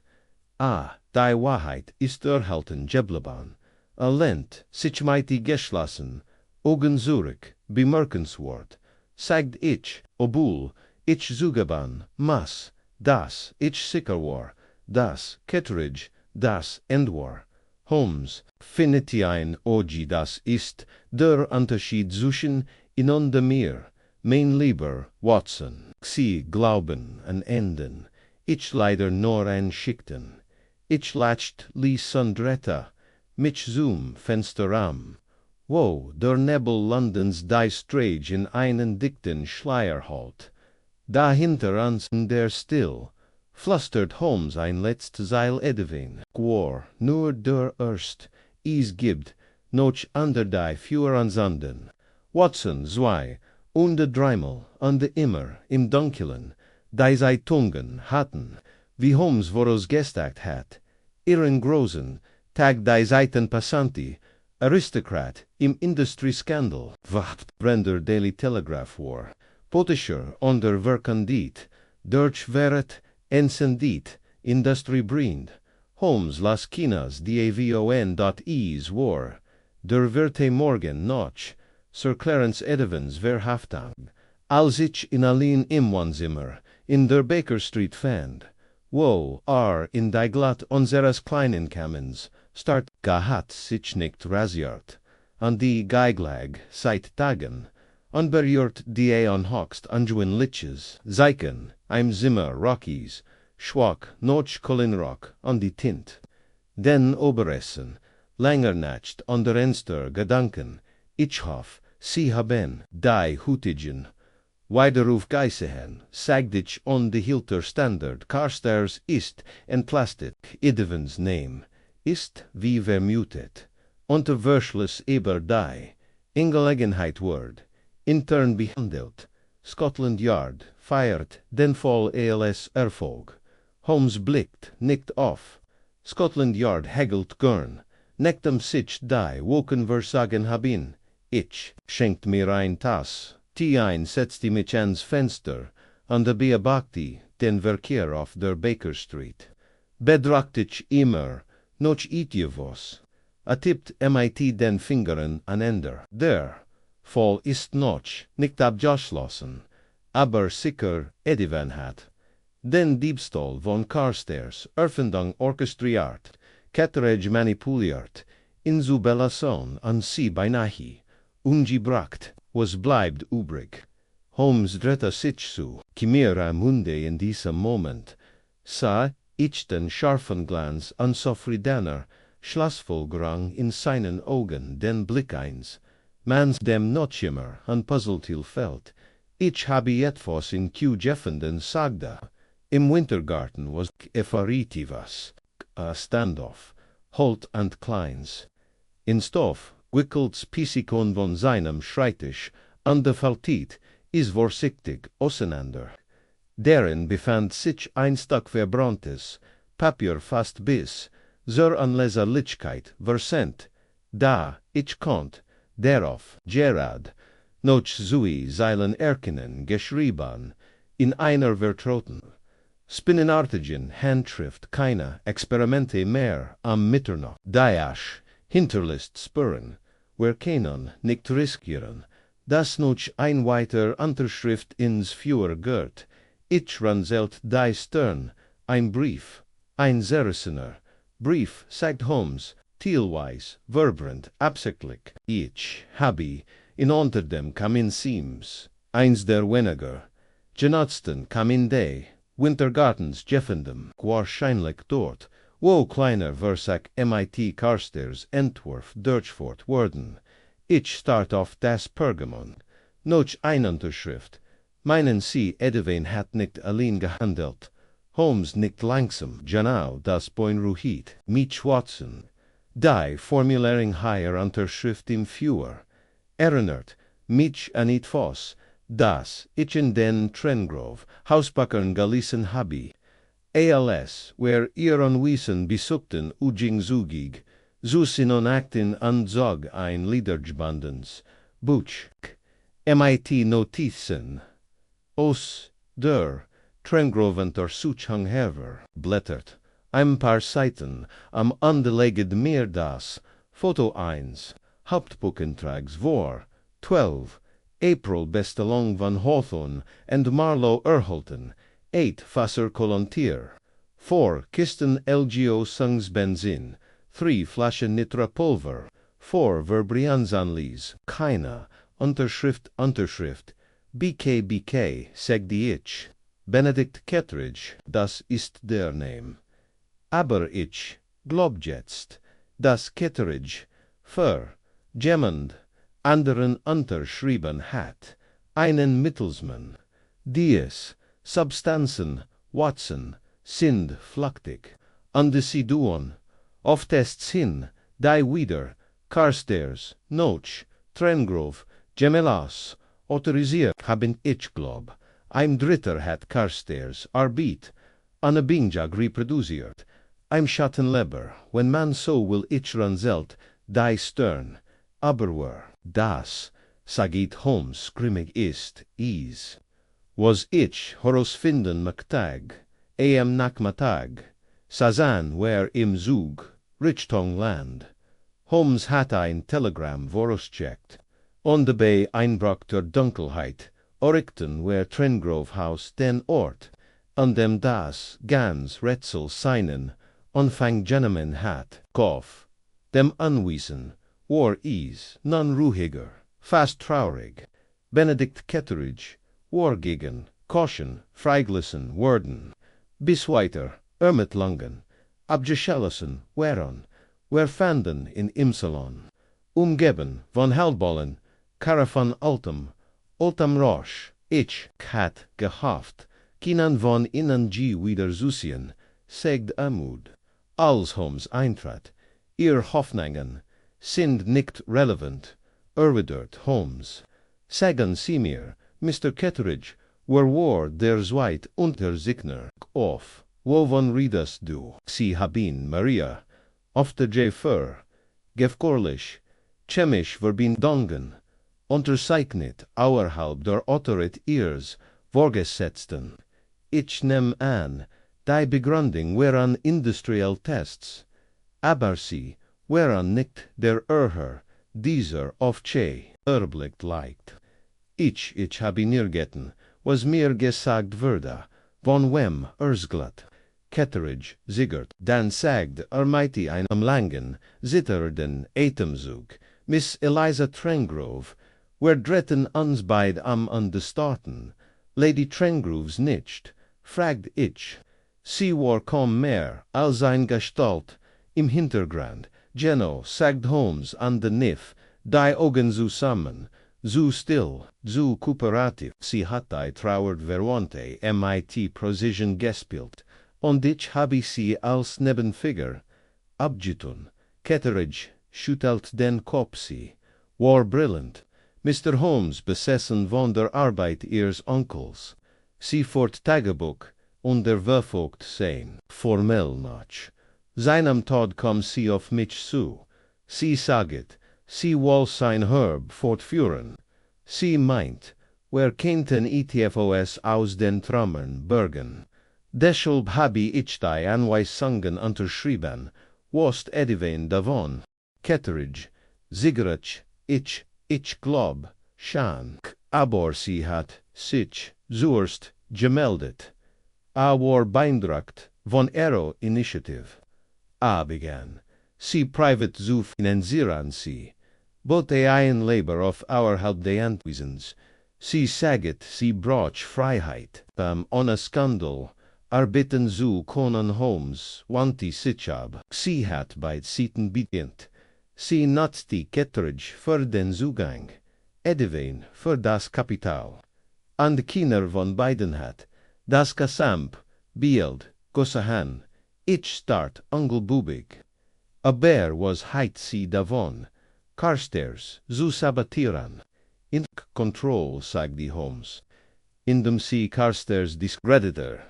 Die Wahrheit ist erhalten geblieben. Lent, sich mighty geschlossen, Augen zurück, bemerkenswert, sagt ich, obwohl, ich zugeban, mas, das, ich sicher war, das, Ketteridge, das End war. Holmes, findet ein Oji das ist, der Unterschied zwischen in und mir, mein lieber Watson, Sie glauben an Enden, ich leider nur an Schichten, ich lacht li Sundretta, mich zum Fensteram, wo der Nebel Londons die Strage in einen dichten Schleier halt, dahinter uns der still, flüstert Holmes ein letztes Seil Edwin, quor nur der Erst, is gibt, noch under die für ans anden. Watson, zwei, und dreimal, und immer, im Dunkeln, die Zeitungen hatten, wie Holmes vorausgesagt hat, ihren großen, Tag die Seiten passanti, Aristokrat, im Industrieskandal, wat Brender Daily Telegraph war, Potischer onder Verkandit, Deutsch Weret, Encendit, Industrie Brind, Holmes Las Kinas DAVON.es war, der Werte Morgen noch, Sir Clarence Edevans Verhaftung, als ich in Aline im Wohnzimmer, in der Baker Street fand, wo in die Glatt unseres kleinen Kamens, start gehat sich nicht rasiert, an die Geiglag seit Tagen, unberührt die höchst anjuin Liches, Zeichen, im Zimmer Rockies, schwach, noch Kolinrock, an die Tint. Den Oberessen, länger nacht an der Enster Gedanken, ich hoff, sie haben, die Hutigen, Widerruf Geisehen, sagt ich on de Hilter Standard, Carstairs ist entlastet, Idevens Name, ist wie vermutet, unter Verschluss über die, in Gelegenheit word, intern behandelt, Scotland Yard, feiert den Fall ALS Erfolg, Holmes blickt nicht auf, Scotland Yard hagelt gern, neckt sich die Woken versagen haben, ich schenkt mir ein Tass, Tiein setzt die mich ans Fenster, an der beobachte den Verkehr auf der Baker Street. Bedracht ich immer, noch was. Tippt MIT den Fingern aneinander. Der Fall ist noch nicht abgeschlossen, aber sicher Edivan hat. Den Diebstahl von Carstairs Erfindung orchestriert, Ketteridge manipuliert, Insubellation an sie beinahe, ungebracht. Was bleibt übrig? Holmes drehte sich zu, Chimera Mundi in diesem Moment, sah ich den scharfen Glanz unzufriedener Schlussfolgerung in seinen Augen, den Blick eins, mans dem Notschimmer unpuzzltil fällt, ich habe etwas in Q Jeffenden sagte, im Wintergarten was efferitivas, Standoff, Holt und Kleins, In Stoff, wikkels Pisikon von seinem Schreibtisch an der Faltit is vorsichtig auseinander. Darin befand sich ein Stück verbranntes Papier fast bis zur Unleserlichkeit versent. Da, ich konnt, darauf, Gerard, noch zwei Zeilen erkennen, geschrieben, in einer vertrauten, spinnenartigen Handschrift keine Experimente mehr am Mitternacht. Dayash, Hinterlist spüren, wir können nicht riskieren, dass noch ein weiter Unterschrift ins Feuer gehört. Ich ranzelt die Stern, ein Brief, ein zerrissener Brief, sagt Holmes, teilweise, vibrant, absichtlich. Ich habe in unter dem Kamin Sims, eins der weniger, genutzten Kaminde, Wintergartens Jeffendem, wahrscheinlich dort, wo kleiner Versack MIT Carstairs Entwurf durchgeführt wurden. Ich start auf das Pergamon, noch eine Unterschrift. Meinen Sie, Edwin hat nicht allein gehandelt. Holmes nicht langsam, genau das Beunruhigt mich Watson. Die Formulering higher Unterschrift im Feuer erinnert mich an etwas, das ich in den Trengrove Hausbackern gelesen habe. ALS, where ihr Anwesen besuchten ujing zugig, Susin und Akten anzog ein Liedergebandens, Buch, MIT Notizen, aus der Trengrove Untersuchung herver, blättert, ein paar Seiten am angelegd mir das, Foto 1, Hauptbucheintrags vor, 12, April Bestellung van Hawthorne and Marlowe erhalten, 8 Fasser Kolontier, 4 Kisten LGO Sungs Benzin, 3 Flaschen Nitrapulver, 4 Verbrianzanlies, keine, Unterschrift, BK, sagt ich, Benedict Kettridge, das ist der Name. Aber ich, glaub jetzt, dass Kettridge, für, jemand, anderen unterschrieben hat, einen Mittelsmann. Dies, Substanzen, Watson, sind flachtig, Andesiduon, oft ist's hin, die wieder, Carstairs, Noch, Trengrove, Gemelas, autorisiert haben ich glaub, ein Dritter hat Carstairs, Arbeit, Anne Bingjag reproduziert, ein Schattenleber, wenn man so will ich ranzelt, die Stern, aber wer, das, sagit Holmes grimmig ist, was ich herausfinden möchtag, am Nachmittag, Sazan wär im Zug, Richtung Land. Holmes hat ein Telegramm vorausgecheckt, und dabei Einbruch der Dunkelheit, Orichten wär Trengrove House den Ort, an dem das ganz Rätsel seinen Anfang genommen hat, Kauf, dem Anwesen, war nun ruhiger, fast traurig. Benedict Kettridge, war gegen, Caution, freigelassen worden. Bis weiter, Ermittlungen, abgeschlossen waren, wir fanden in Imsalon, umgeben von Halbballen, Karafan Altem Rosch, ich hat gehofft, kinan von ihnen wieder zusehen, sagt Amud. Als Holmes eintrat, ihr Hoffnungen sind nicht relevant, erwidert Holmes. Sagen Sie mir, Mr. Kettridge, war der Zweit Untersigner auf, wovon redest du? Sie haben Maria, auf der J4, gefährlich, chemisch Verbindungen, unterzeichnet außerhalb der Autorität ihres Vorgesetzten. Ich nehm an, die Begründung wären industrielle Tests, aber sie wären nicht der Erher dieser auf Che erblickt leicht. Ich habe nirgeten, was mir gesagt würde, von wem glatt. Kettridge siggert, dann sagt Mighty ein am langen, zitternden Atemzug, Miss Eliza Trengrove, wir dritten uns beid am starten. Lady Trengrove's nicht, fragt ich. Sie war kaum mehr als ein Gestalt im Hintergrund. Geno, sagt Holmes an den Niff, die Augen zusammen, so still, so kooperativ. Sie hat die trauert verwandte MIT Precision gespielt, und ich habe sie als Nebenfigur abgetun. Kettridge, schüttelt den Kopf sie, war brillant. Mr. Holmes besessen von der Arbeit ihres Onkels. Sie fort Tagebuch und der Vervogt sein, formell noch. Seinem Tod kommt sie auf mich zu. Sie saget, sie will sein Herb fortführen. Sie meint, wer könnten ETFOS aus den Trümmern bergen. Deshalb habe ich die Anweisungen unterschrieben, was edivin davon. Ketteridge, Zigarette, ich glaub, schon, aber sie hat sich zuerst gemeldet. War beeindruckt von ihrer Initiative. Began, sie privat zu finanzieren sie, but ein Labor auf außerhalb der Anwesens. Sie saget, sie braucht Freiheit, ohne Skandal, arbeiten zu können Holmes, wanti Sichab, sie hat bei Sitten beginnt. Sie nutzt die Ketteridge für den Zugang, Edwin für das Kapital. Und keiner von beiden hat, das Gesamt, Bild, Gossahan, ich start ungelbubig. Aber was heit sie davon, Carstairs zu sabotieren? In Control, sagt die Holmes, indem sie Carstairs discreditor.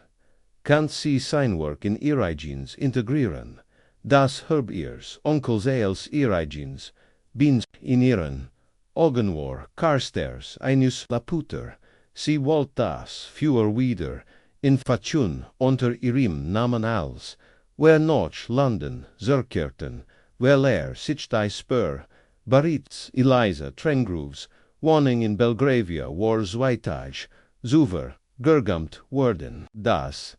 Kann sie sein Werk in ihreigens integrieren? Das Herb ihrs Onkels als ihreigens, bins in ihren Augen war Carstairs eines Laputer. Sie wollt das für wieder in Fortune unter ihrem Namen als, wer noch London zurkehrten, weil sich die Spur, bereits Eliza Trengroves, wohning in Belgravia war zweitage, zuver, gergamt worden. Das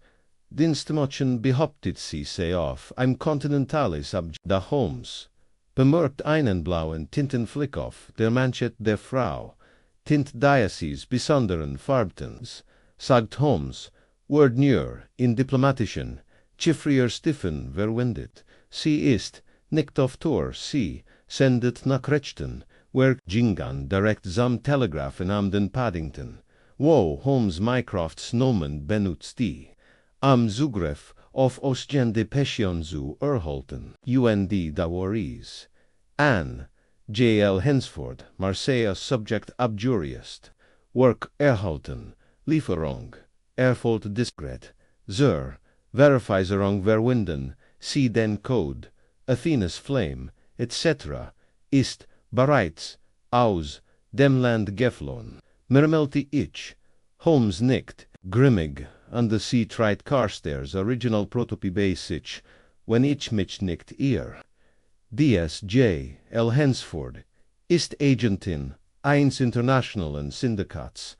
Dienstmädchen behauptet sie sehr auf einem Continentalis ab der Holmes, bemerkt einen blauen Tintenflick auf der Manschette der Frau, Tint Diasis besonderen Farbtons, sagt Holmes, word nur in diplomatischen, chiffrier Stiffen verwendet, sie ist nicht auf Tour, sie sendet nach Rechten, wer Jingan direkt zum Telegraphen am den Paddington, wo Holmes Mycrofts Nomen benutzt die. Am Zugriff auf Ostende Pension zu erhalten, UND Dawaris. An J.L. Hensford, Marseille Subject Abjurist. Work erhalten, Lieferung, erfolgt diskret. Zur Verifizierung verwenden, sie den Code, Athena's Flame, etc. ist bereits aus dem Land geflohen. Murmelte ich. Holmes nickt, grimmig, und sie tried Carstairs original prototype sich, when ich mich nicht irr. D.S.J. L. Hensford ist Agentin eins internationalen Syndikats,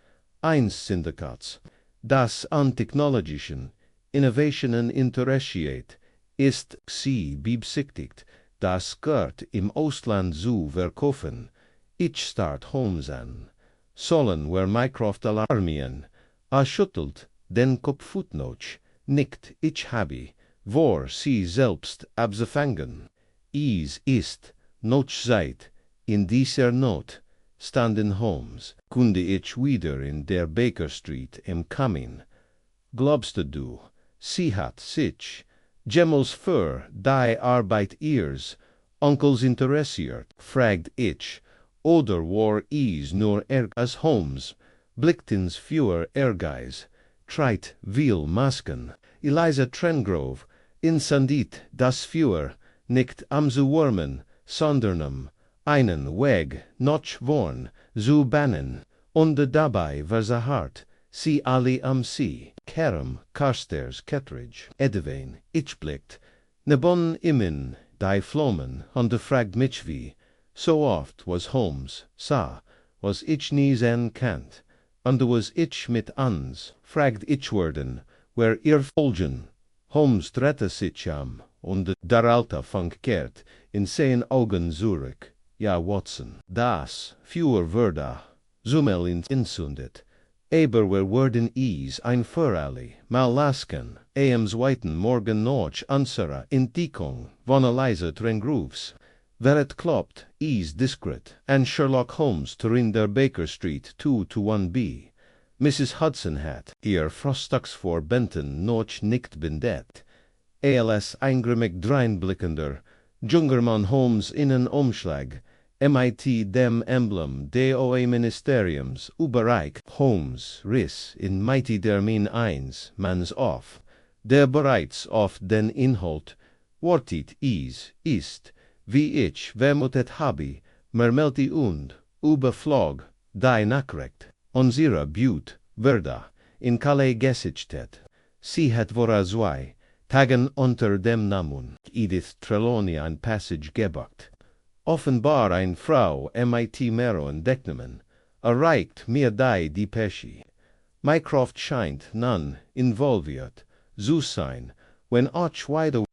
das an technologischen Innovationen interessiert ist, sie beabsichtigt, das Geld im Ausland zu verkaufen. Ich start Holmes an. Sollen wir Mycroft alarmieren? Schüttelt den Kopf Footnote, nicht ich habe, vor sie selbst abzufangen. Ist, noch seit, in dieser Not, standen Holmes, kunde ich wieder in der Baker Street im Kamin. Glaubst du, sie hat sich, jemals für die Arbeit ihres Onkels interessiert, fragt ich, oder war nur als Holmes, blicktens für Ehrgeiz, treit viel Masken, Eliza Trengrove, insandit das Feuer, nicht am zu wärmen, sondern einen Weg noch worn, zu bannen, und dabei war sie hart, sie alle am See, Kerem, Carstairs, Kettridge, Edwin, ich blickt, nebon immen, die Flammen, und fragt mich wie, so oft was Holmes, was ich nie sehen kannt, und was ich mit ans, fragt ich worden, wer ihr folgen. Holmes drehte sich und der Alte kehrt in seinen Augen zurück. Ja, Watson, das Feuer würde, Summel entzündet, aber wir werden ein für alle mal lasken, am zweiten Morgen noch unsere Entdeckung von Eliza Trengroves. Wer het kloppt, diskret, and Sherlock Holmes in der Baker Street 221b. Mrs. Hudson hat ihr Frostachs vor Benton noch nicht bendeckt. Als eingrimmig dreinblickender, Jungermann Holmes innen Umschlag, MIT dem Emblem DOE Ministeriums Überreich Holmes Riss in Mighty Termin 1 Mans off, der bereits auf den Inhalt wortit ist, wie ich vermutet habe, mermelti und überflog, die Nachricht, unsere Blut, Verda, in Calais gesichtet. Sie hat vor 2 Tagen unter dem Namen Edith Trelawney ein Passage gebucht. Offenbar ein Frau MIT Mero entdecknemen, erreicht mir die Depesche. Mycroft scheint nun involviert zu sein, wenn auch weiter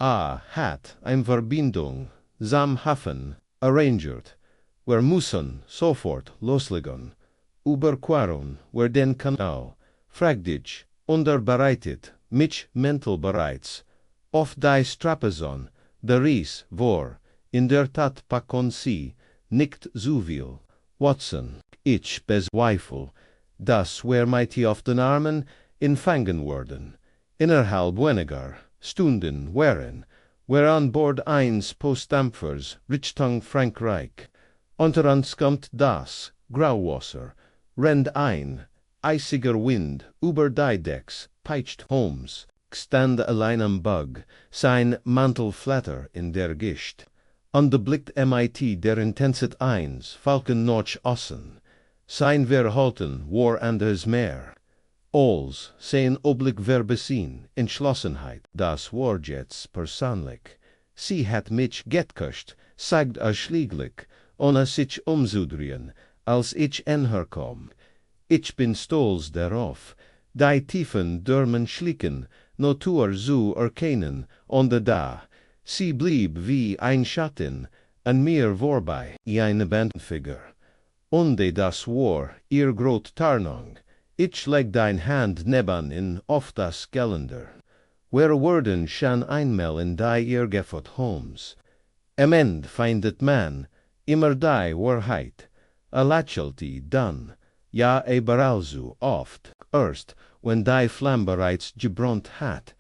hat eine Verbindung Hafen arrangiert. Wir müssen sofort loslegen, überqueren wir den Kanal, frag dich, unterbereitet, mich mental bereits, auf die Strapazon, der Ries vor, in der Tat packen sie nicht so viel. Watson, ich bezweifle, dass wir mighty auf den Armen empfangen worden. Innerhalb weniger Stunden wären wir an Bord eines Postdampfers Richtung Frankreich. Unter uns kommt das Grauwasser, rennt ein, eisiger Wind über die Decks, peitscht Holmes, stand allein am Bug, sein Mantel flatter in der Gischt. Unterblickt MIT der Intensität 1, Falken noch außen, sein Verhalten war anders mehr. Alls sein Oblick verbesehen, Entschlossenheit, das war jetzt persönlich. Sie hat mich getküsst, sagt erschläglich, ohne sich umzudrehen, als ich herkomme. Ich bin stolz darauf, die tiefen Dürmen schlicken, Natur zu erkennen, und da, sie blieb wie ein Schatten, an mir vorbei, eine Bandfigur. Und das war ihr grot Tarnung. Ich leg dein Hand neben in auf das Geländer. Wir werden schon einmal in die ihr Gefällt Holmes. Am Ende findet man immer die Wahrheit. Lächelt dann, ja überall so oft, erst, wenn die Flamme bereits gebrannt hat.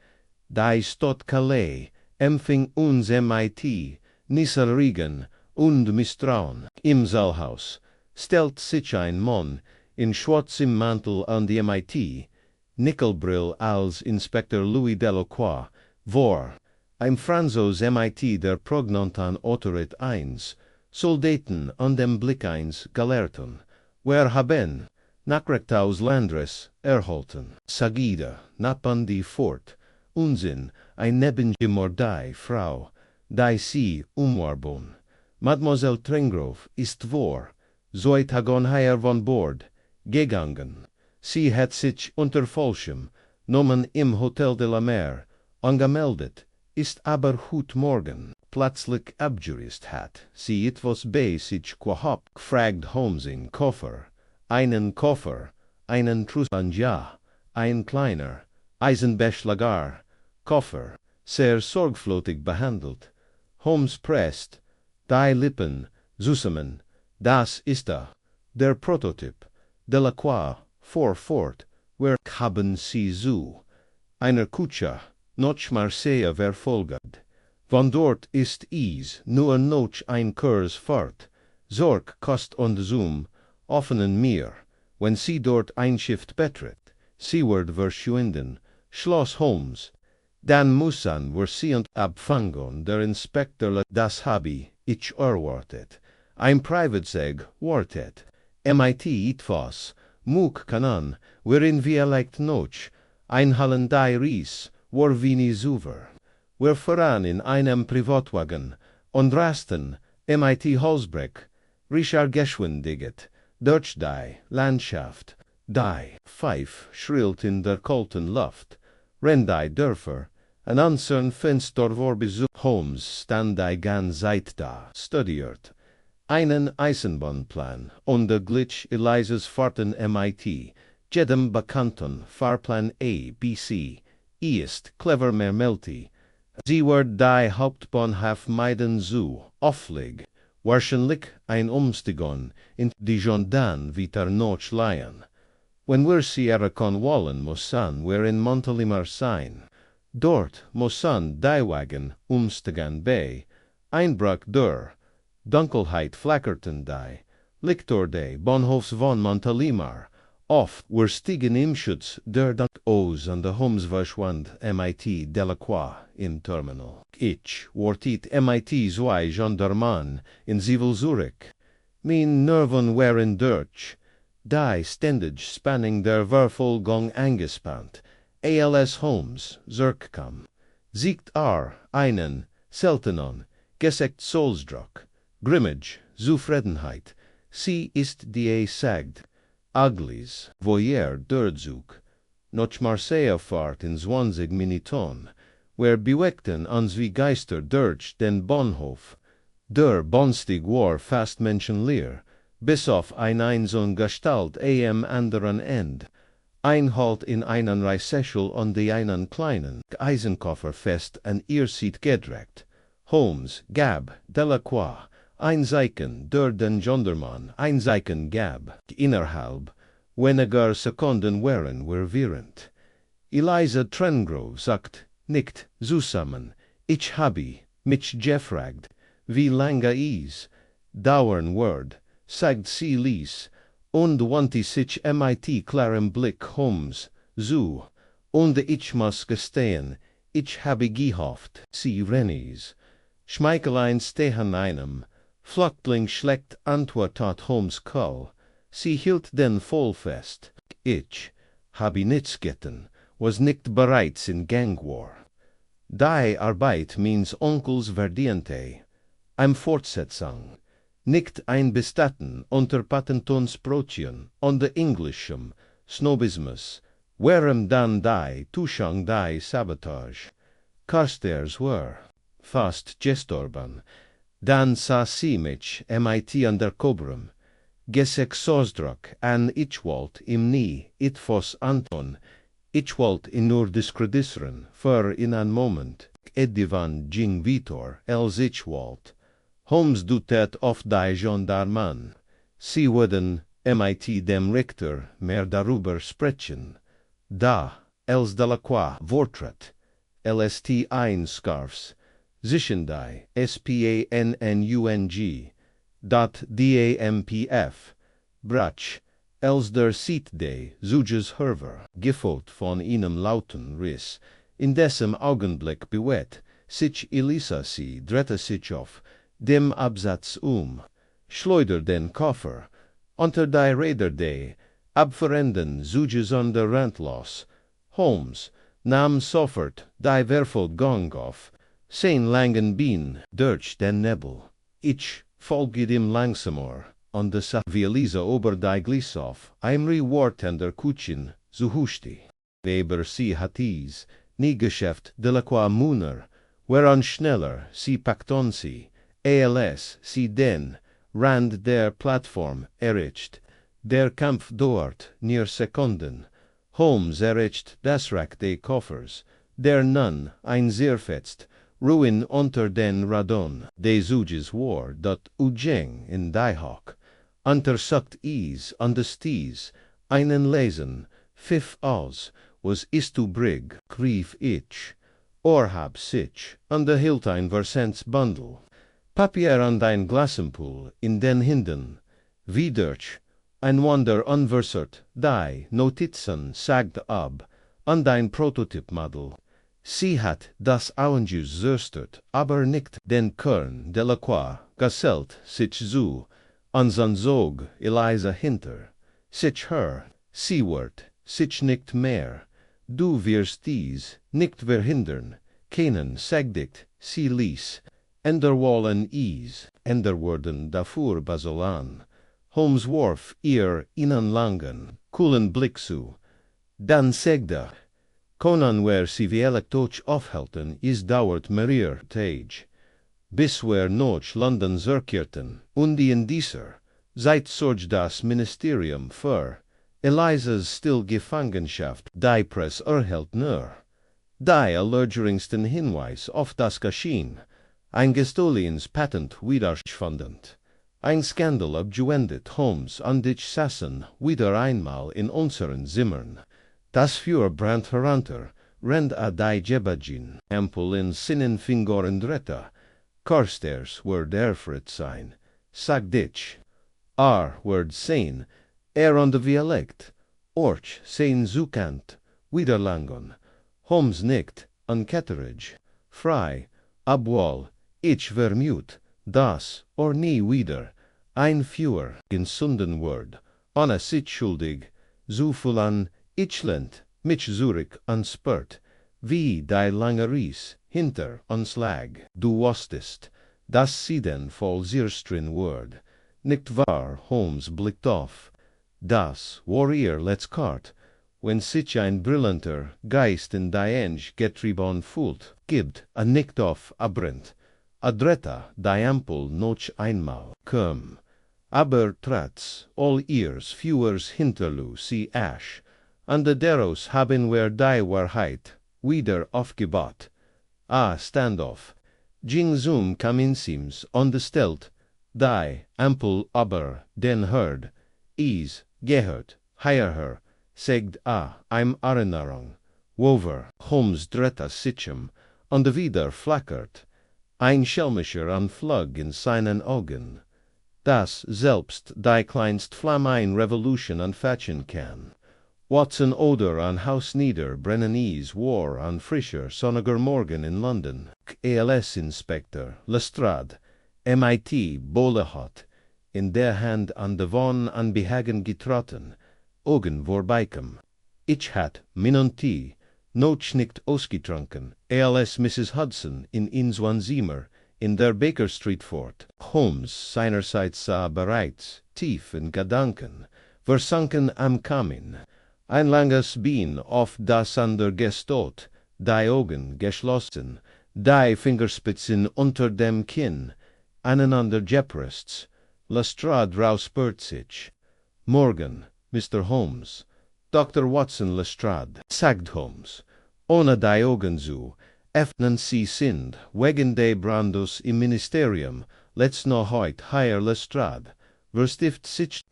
Die Stadt Calais empfing uns MIT, Nisselregen und Misstrauen. Im Saalhaus stellt sich ein Mann in schwarzem Mantel an die MIT, Nickelbrill als Inspektor Louis Delacroix, vor, ein Franzos MIT der Prognontan Autorit 1, Soldaten an dem Blick eins Gelehrten, wir haben Nachricht aus Landres erhalten, Sagida, nappen die fort, Unsinn, ein nebengemordei Frau, die sie umwarben. Mademoiselle Trengrove ist vor, 2 Tagen her von Bord, gegangen. Sie hat sich unter falschem Namen im Hotel de la Mer angemeldet, ist aber heute Morgen plötzlich abgereist hat. Sie etwas bei sich gehabt, fragt Holmes in Koffer, einen Trussanja, ein kleiner, Eisenbeschlager, Koffer, sehr sorgfältig behandelt. Holmes presst, die Lippen zusammen, das ist der Prototyp. Delacroix, fort, wir haben sie zu. Einer Kutsche, noch Marseille verfolgt. Von dort ist nur noch ein Kurs fort. Sorg kost und Zoom, offenen mir, wenn sie dort ein Schiff betritt. Sie wird verschwinden, Schloss Holmes. Dann müssen wir sie und abfangen, der Inspektor, das habe ich erwartet. Ein Privatseg wartet. MIT etwas, Muk kanan, wherein wir leicht noch, einhallen die Ries, war wenig sauber. Wir fahren in einem Privatwagen und rasten, MIT Holzbreck, Richard geschwindiget, durch die Landschaft, die Pfeif schrillt in der kalten Luft, rennt die Dörfer, an unseren Fenster vor Besuch Holmes stand die ganze Zeit da, studiert einen Eisenbahnplan und der Glitch Eliza's Fahrten MIT, jedem bekannten Fahrplan A, B, C, ist clever mermelti. Sie wird die Hauptbahnhof meiden zu, aufleg, wahrscheinlich ein Umstiegen in Dijon dann wieder noch leihen. Wenn wir sie erkennen wollen, müssen wir in Montelimar sein. Dort müssen die Wagen umsteigen bei Einbruch der Dunkelheit flackerten die, Lichter des Bahnhofs von Montelimar, oft were stiegen im Schutz der O's an der Holmes verschwand MIT Delacroix im Terminal. Ich wortit MIT zwei Gendarmen in Zivil Zurich. Min Nerven waren durch, die ständig spanning der Verfolgung angespannt. ALS Holmes zurückkam. Siegt einen, seltenen, Gesichtssolsdruck, Grimmage, Zufriedenheit, sie ist die sagt, Aglis, Voyer Dörzug, noch Marseille fahrt in 20 Minuten, wer beweckten uns wie Geister durch den Bahnhof. Der Bahnsteig war fast menschenleer, bis auf einzelne Gestalt am anderen End. Ein Halt in einen Reissessel und die einen kleinen Eisenkoffer fest an ihr Seat gedreckt. Holmes gab Delacroix ein Zeichen der den Gendarmen ein Zeichen gab. Innerhalb weniger Sekunden waren wir während. Eliza Trengrove sagt nicht zusammen, ich habe mich gefragt, wie lange es dauern wird, sagt sie ließ, und wandte sich mit klarem Blick Holmes zu, und ich muss gestehen, ich habe gehofft, sie Rennies. Schmeichelein stehen einem, Flüchtling schlecht antwortet Holmes Kull, sie hielt den voll fest. Ich habe nichts getan, was nicht bereits in Gang war. Die Arbeit meines Onkels verdiente, Fortsetzung, nicht ein Bestatten unter Patentonsbrötchen und englischem Snobismus, warum dann die Tuschung die Sabotage. Carstairs were fast gestorben, dann sah sie mich mit undercoverem Gesichtsausdruck an ich wollte ihm nie etwas antun, ich wollte ihn nur diskreditieren, für in einen Moment, edivan ging Vitor, als ich wollte. Holmes dutet auf die Gendarmen. Sie würden mit dem Richter mehr darüber sprechen. Da, als Delacroix vortrat, LST einscarfs, zwischen die SPANNUNG, dat DAMPF, Brach, als der Seat des Zuges Herver, gefolgt von einem lauten Riss, in dessen Augenblick bewegt, sich Elisa sie drehte sich auf, dem Absatz schleudert den Koffer, unter die Räder des abfahrenden Zuges an der Rand los. Holmes nahm sofort die Verfolgung auf, sein langen Bein durch den Nebel. Ich folgte ihm langsamer, und sah wie Elisa über die Glissow, Imri Wort an der Kutschen, so huschte. Weber sie hat es, nie geschäft Delacroix Muner, whereon schneller sie packten sie, ALS sie den Rand der Plattform erreicht, der Kampf dauert near Sekunden. Holmes erreicht das Rack des Koffers, der nun einzerfetzt, ruin unter den Radon des Zuges war, dat Ujeng in die Hock, untersucht es an des Sties, einen Lesen, pfiff aus, was ist du Brig, rief ich, hab sich, an der hielt ein Versens Bundle. Papier an dein Glassenpool in den Hinden, wie durch, ein Wunder unversert, die Notizen sagt ab, an dein Prototypmodell. Sie hat das Augenjus zerstört, aber nicht den Kern Delacroix, gesellt sich zu, an sein Sog Eliza hinter, sich her, sie wird, sich nicht mehr, du wirst dies nicht verhindern, keinen sagdicht, sie ließ, Enderwallen is, Enderworden dafür Basolan. Holmes warf ihr einen langen, coolen Blick zu. Dann sagte, Conan wer sie vielek toch aufhalten, is dauert merier Tage. Bis wer noch London zurkehrten, und in dieser Zeit sorgt das Ministerium für Elizas still Gefangenschaft, die Press erhält nur. Die allergeringsten Hinweis auf das Geschehen, ein gestohlenes Patent wiederfundend, ein Skandal abgewendet Holmes und ich saßen wieder einmal in unseren Zimmern. Das Feuer brannt herunter, rennt a die Jebagin, Ampel in Sinnenfingern drehte, Carstairs word erfrit sein, sag dich. Word sein, on de dialect. Orch, sein zukant, widerlangon. Homs nicht, an Ketteridge. Frei, abwal, ich vermute, das, or nie wieder. Ein Feuer, in Sunden word. Anna sit schuldig, zufulan, ichland, mich Zurich an spurt. Wie die lange Ries, hinter, an slag, du wostest. Das Sieden voll Zierstrin word. Nicht wahr, Holmes blickt auf. Das, warrior, let's cart. Wenn sich ein brillanter Geist in die Eng getrieben fühlt, gibt a nicht auf abrent. Adretta, die Ampel noch einmal, komm. Aber trotz all ears, Feuers hinterlu, sie asch. An de Deros haben wir die Wahrheit wieder aufgebaut. Stand off. Jing zum Kaminsims on the Stelt, die Ampel aber den Herd, gehört, her, segt I'm Erinnerung, wover, Holmes dretta sitchem, an de wieder flackert, ein schelmischer Anflug in seinen Augen, das selbst die kleinst Flammein Revolution anfachen kann. Watson Oder an Haus nieder, Brennanese war an frischer, sonniger Morgen in London, ALS-Inspector, Lestrade, MIT, Bolehot, in der Hand an de Von an Behagen getrotten, Augen vorbeikom. Ich hat, Minonti, noch nicht ausgetrunken, ALS Mrs. Hudson in Inswanzimer, in der Baker Street fort. Holmes seinerseits sah bereits, tief in Gedanken, versunken am Kamin. Ein langes Bein auf das andere gestot, die Augen geschlossen, die Fingerspitzen unter dem Kinn, aneinander gepresst. Lestrade rouspert sich. Morgen, Mr. Holmes. Dr. Watson Lestrade, sagt Holmes. Ohne die Augen zu, öffnen Sie sind, wegen de Brandos im Ministerium, let's no heut Herr Lestrade, verstift sich.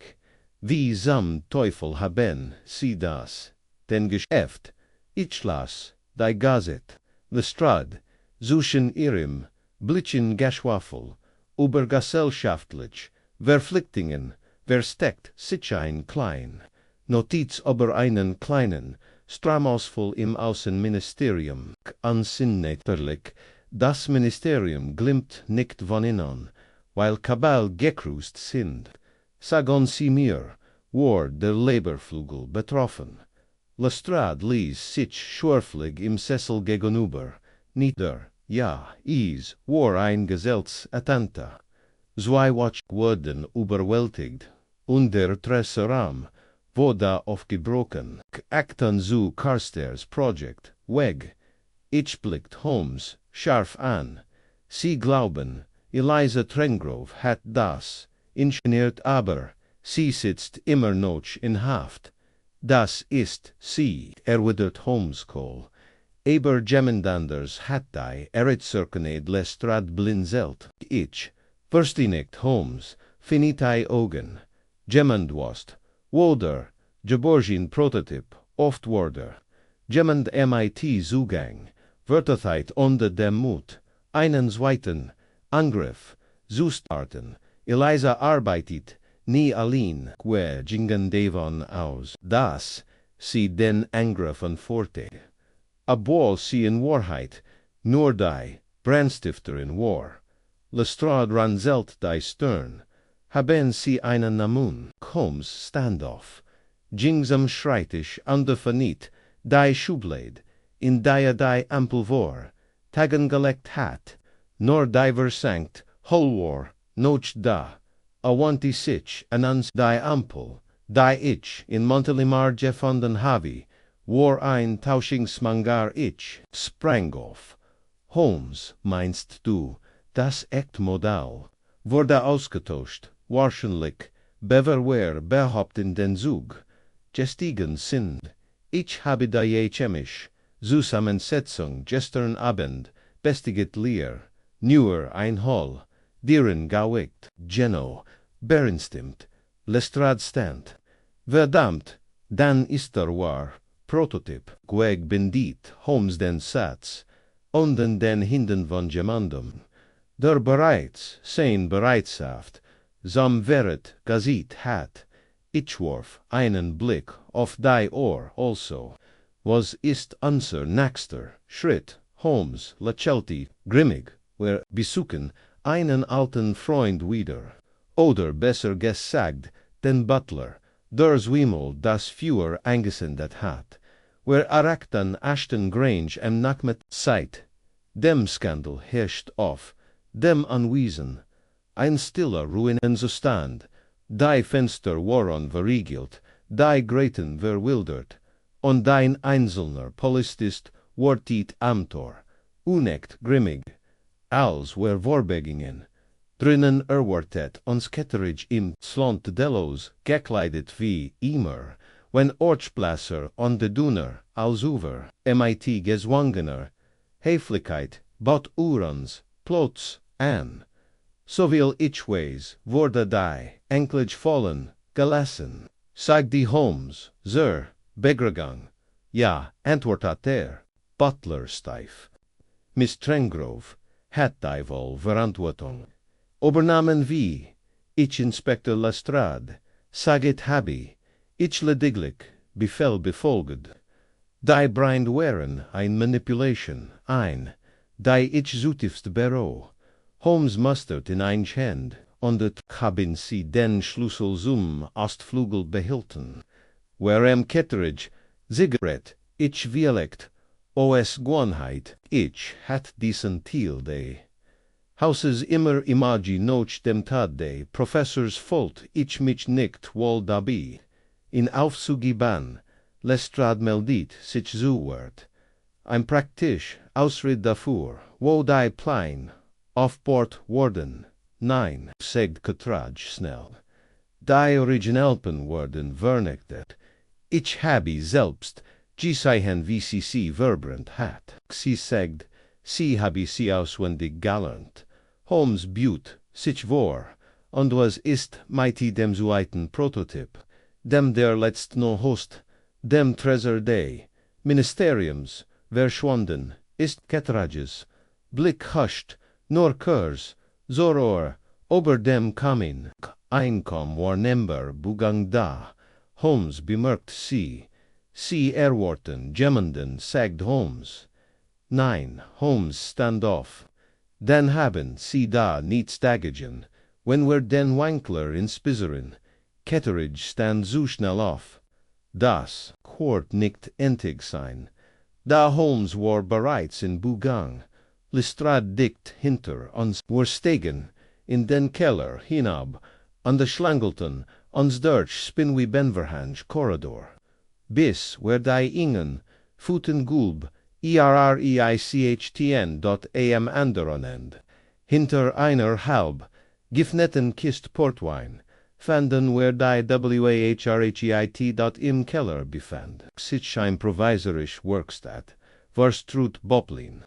Wie zum Teufel haben Sie das? Den Geschäft. Ich las, die Gazette. Lestrade, zwischen ihrem Blitzen Geschwafel, über gesellschaftlich, Verpflichtungen, versteckt sich ein klein. Notiz über einen kleinen, Stramausfall im Außenministerium. Ansinnäterlich, das Ministerium glimmt nicht von innen, weil Kabal gekrust sind. Sagen Sie mir, war der Leberflügel betroffen? Lestrade ließ sich schwerfällig im Sessel gegenüber, nieder, war ein Gesells Atenta. Zwei Watch wurden überwältigt, und der Tresorraum wurde aufgebrochen. Acton zu Carstairs Project, weg. Ich blickt Holmes scharf an. Sie glauben, Eliza Trengrove hat das inszeniert, aber sie sitzt immer noch in Haft. Das ist sie, erwidert Holmes Cole. Aber jemandanders hat die Erzählungen Lestrade blinzelt. Ich verstehe nicht, Holmes, finite Augen. Jemand was, Woder, Geborgin Prototyp, oft Worder. Jemand MIT Zugang, Wörterkeit unter dem Mut, einen zweiten Angriff, zu starten. Eliza arbeitet nie allein, gingen davon aus, dass sie den Angriff forte. Obwohl sie in Wahrheit nur die Brandstifterin war. Lestrade ranzelt die Stirn. Haben sie einen Namen? Holmes standoff. Jingsam Schreitisch underverniet, die Schublade, in der die Ampel war, tagen gelegt hat, nur die versankt, hol war, noch da, awanti sich, anans die Ampel, die ich in Montelimar gefunden habe, war ein Tauschungsmangar ich, sprang auf. Holmes, meinst du, das echt Modell, wurde ausgetauscht, wahrscheinlich, beverwehr behaupten den Zug, gestiegen sind. Ich habe die chemisch, Zusammensetzung gestern Abend, bestiget leer, nur ein Hall, deren gauigt, Geno, berinstimmt, Lestrade stand. Verdammt, dann ist war, Prototyp, Gweg bendit, Holmes den Satz, und den Hinden von Gemandum. Der bereits, sein bereitsaft, zum Weret Gazit hat, ich warf einen Blick auf die Ohr also. Was ist unser nächster Schritt? Holmes lächelte grimmig, wir besuchen einen alten Freund wieder. Oder besser gesagt, den Butler, der zweimal das Feuer angezündet hat. Wir erreichten Ashton Grange am Nachmittagszeit. Dem Skandal herrscht auf, dem Anwesen. Ein stiller Ruinenzustand. Die Fenster waren verriegelt, die Gräten verwildert, und ein einzelner Polizist wartet am Tor, unecht grimmig, als wir vorbegingen. Drinnen erwartet uns Ketteridge im Slont Delos, gekleidet wie immer, wenn Ortsblasser on de Dunner, als Uwer, mit gezwungener Höflichkeit, bot uns plots an. Zoveel ich weiß, wurde die Enkelage fallen, gelassen, sagte Holmes, Sir, begragang. Ja, antwortet Butler steif. Miss Trengrove, hat die wohl Verantwortung. Obernamen wie, ich Inspektor Lestrade, saget habi, ich lediglich, Befehl befolget. Die Brind wären ein Manipulation, die ich zutiefst Büro. Holmes mustert in ein Hand, und haben sie den Schlüssel zum Ostflügel behalten. Wherem Ketteridge, Zigaret, ich wielegt, os Gewohnheit, ich hat diesen Thiel de. Hauses immer imagi noch dem Tade, Professors Volt, ich mich nicht wohl dabei. In Aufzugiban, Lestrade meldit sich zuwort. Ein praktisch Ausred dafür, wo die Plein, auf Bord worden. Nein, sagt Kettradge schnell. Die Originalpen worden vernichtet. Ich habe selbst, gesehen wie sie verbrannt hat. Sie sagt, sie habe sie auswendig gelernt. Holmes buht sich vor, und was ist mighty dem zweiten Prototyp, dem der letzten Host, dem Treasure Day, Ministeriums, verschwunden, ist Kettradges, Blick huscht, nur Kurs, Zoror, ober dem Kamin, Einkom war nembar Bugang da. Holmes bemerkt sie erwarten, jemmenden, sagt Holmes. Nein, Holmes stand auf. Dan haben sie da nichts dagegen, wenn wir den Wankler inspisieren. Ketteridge stand so schnell auf. Das Quart nicht entig sein. Da Holmes war bereits in Bugang. Lestrade dicht hinter uns wir stegen in den Keller hinab, an de Schlangelten, ons durch Spinwy Benverhange Korridor. Bis wer die Ingen, Futen Gulb, ERREICHTN.am anderonend. Hinter einer halb, gifnetten Kist Portwein, fanden wer die WAHRHEIT. Im Keller befand. Sich ein provisorisch Werkstatt, verstrut Boplin.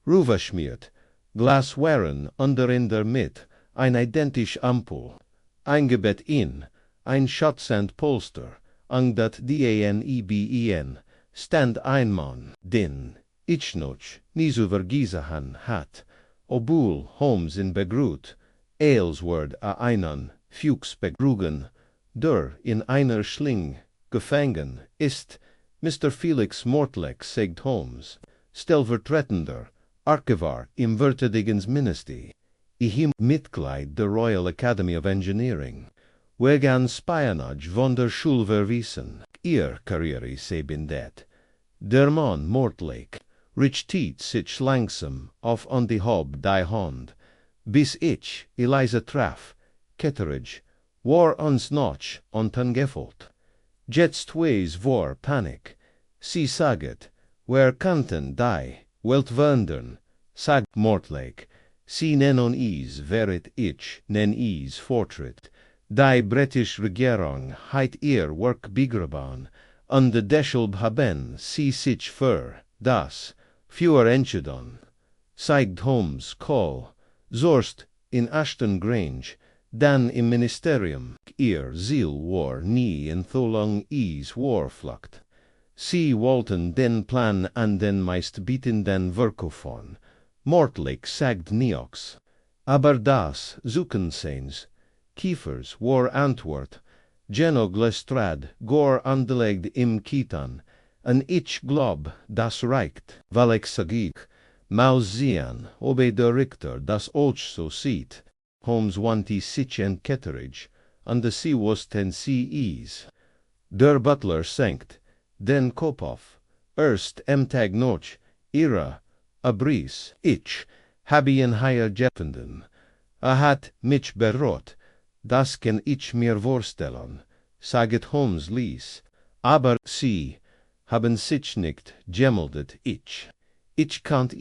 Ruva schmiert, Glas waren under in der Mitte, ein identisch Ampul. Eingebett in, ein Schatzend Polster, ang dat DANEBEN, stand ein Mann, den, ich noch, nie zu vergießen hat, obwohl Holmes in begrüht, Aylesward a einen, Fuchs begrugen, der in einer Schling, gefangen, ist, Mr. Felix Mortlake, sagt Holmes, stellvertretender, Archivar im Verteidigens Ministry, ihm Mitglied der Royal Academy of Engineering, wegen Spionage von der Schule verwiesen, ihr Karriere sebindet. Der Mann Mortlake richtet sich langsam auf an die Haupt die Hand, bis ich Eliza traf, Ketteridge, war uns noch antangefällt. Jetzt weiß war Panik, sie saget, wer kannten die, Welt wandern, sagt Mortlake, sie nennen is verit ich, nen is fortschritt, die British Regierung hat ihr Werk begraben, und deshalb haben sie sich für das Feuer entschieden, sagt Holmes Call, zorst in Ashton Grange, dann im Ministerium, ihr Ziel war nie in Thulung is Warflucht. Sie wollten den Plan an den meistbietenden Verkaufern. Mortlake sagt nichts. Aber das Zuckenseins, Kiefers war Antwort, genog lestrad, gor andelegt im Kitan, an ich glob, das reicht, weil ich sagig, maus sehen, obe der Richter, das Olch so sieht, Holmes wanti sich en Ketteridge, an de sea was ten sea ease. Der Butler senkt, den Kopf, erst Tag noch, Ira, a bries, ich, habien higher jeffenden, hat mich berot, das kann ich mir vorstellen, saget Holmes lies, aber sie, haben sich nicht gemeldet, ich. Ich kannt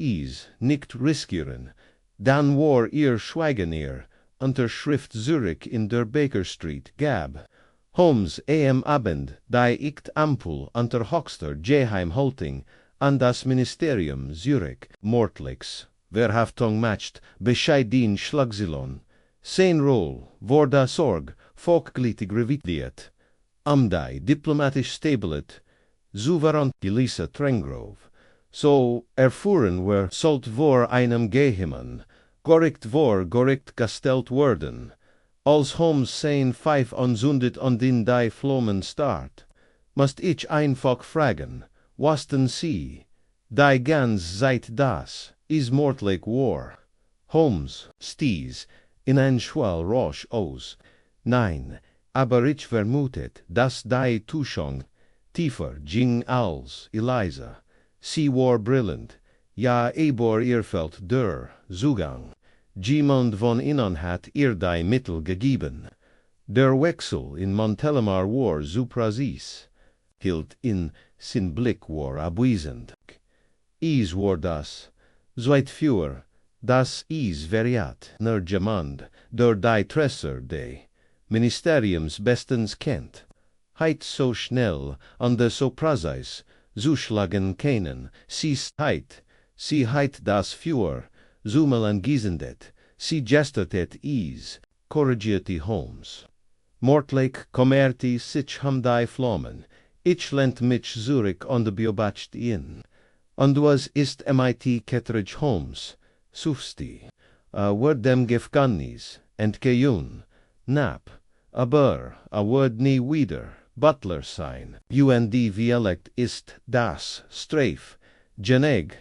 nicht riskieren, dann war ihr Schweigen Unterschrift Zürich in der Baker Street, Gab. Holmes am Abend, die ich Ampel unter Hochster Geheim Halting an das Ministerium Zürich, Mordlex, Verhaftung macht, bescheiden Schlagzilon. Sein Roll, vor da Sorg, folglich revidiert. Die diplomatisch stabelet, souverän Elisa Trengrove. So erfuhren wir sollt vor einem Geheimen, goricht gestellt worden, als Holmes sein Pfeif anzündet und in die Flammen starrt, must ich einfach fragen, was denn sie, die ganz seit das, is mordlich war. Holmes stieß in ein Schwall rasch aus. Nein, aber ich vermutet, dass die Tuschung tiefer ging als Eliza. Sie war brillant, ja aber ihr fällt der Zugang. Jemand von innen hat ihr die Mittel gegeben. Der Wechsel in Montelimar war zu präzis, hielt in sin Blick war abwesend. Is war das, zweit für, das is veriat, ner jemand, der die Tresser de Ministeriums bestens kennt. Heit so schnell an de so präzis, zuschlagen keinen, sie heit das für, zumelen giesendet, sie gestatet is, corrigierte Holmes. Mortlich kommerti sich die Flammen, ich lent mich Zurich on de Biobacht in. Und was ist mit Ketteridge Holmes, sufsti, word dem gefgannis, entgejun, nap, aber, word nie wieder, Butler sein, Dialekt ist das, streif, geneg,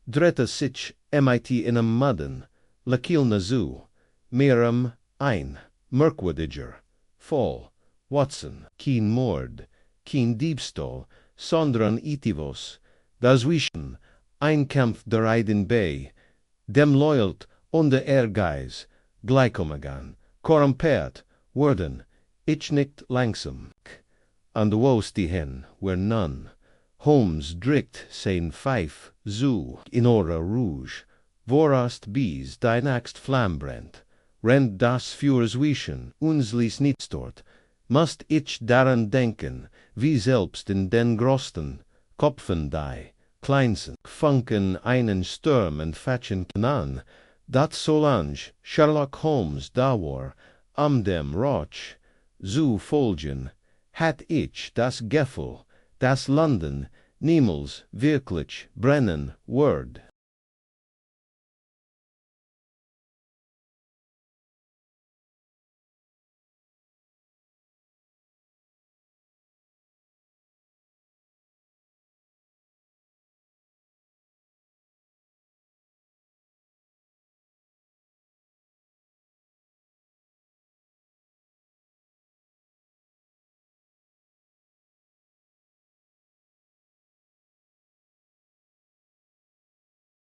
drette sich mit in einem Madden, lakil nazu, miram, ein, Merkwürdiger, Fall, Watson, kein Mord, kein Diebstahl, sondern itivos, das Wischen, ein Kampf der Eiden bei, dem Loyalt und der Ehrgeiz, gleichumgegangen, korrumpiert, worden, ich nicht langsam. An wo's die hen, were none. Holmes drickt sein Pfeif zu in ora rouge, vorast bis die Axt Flamm brennt, rennt das Feuer zwischen uns ließ nicht dort, must ich daran denken, wie selbst in den großen Kopfen die kleinsten Funken einen Sturm entfachen kann, dat solange Sherlock Holmes da war, dem Roch zu folgen, hat ich das Gefühl, dass London niemals wirklich brennen wird.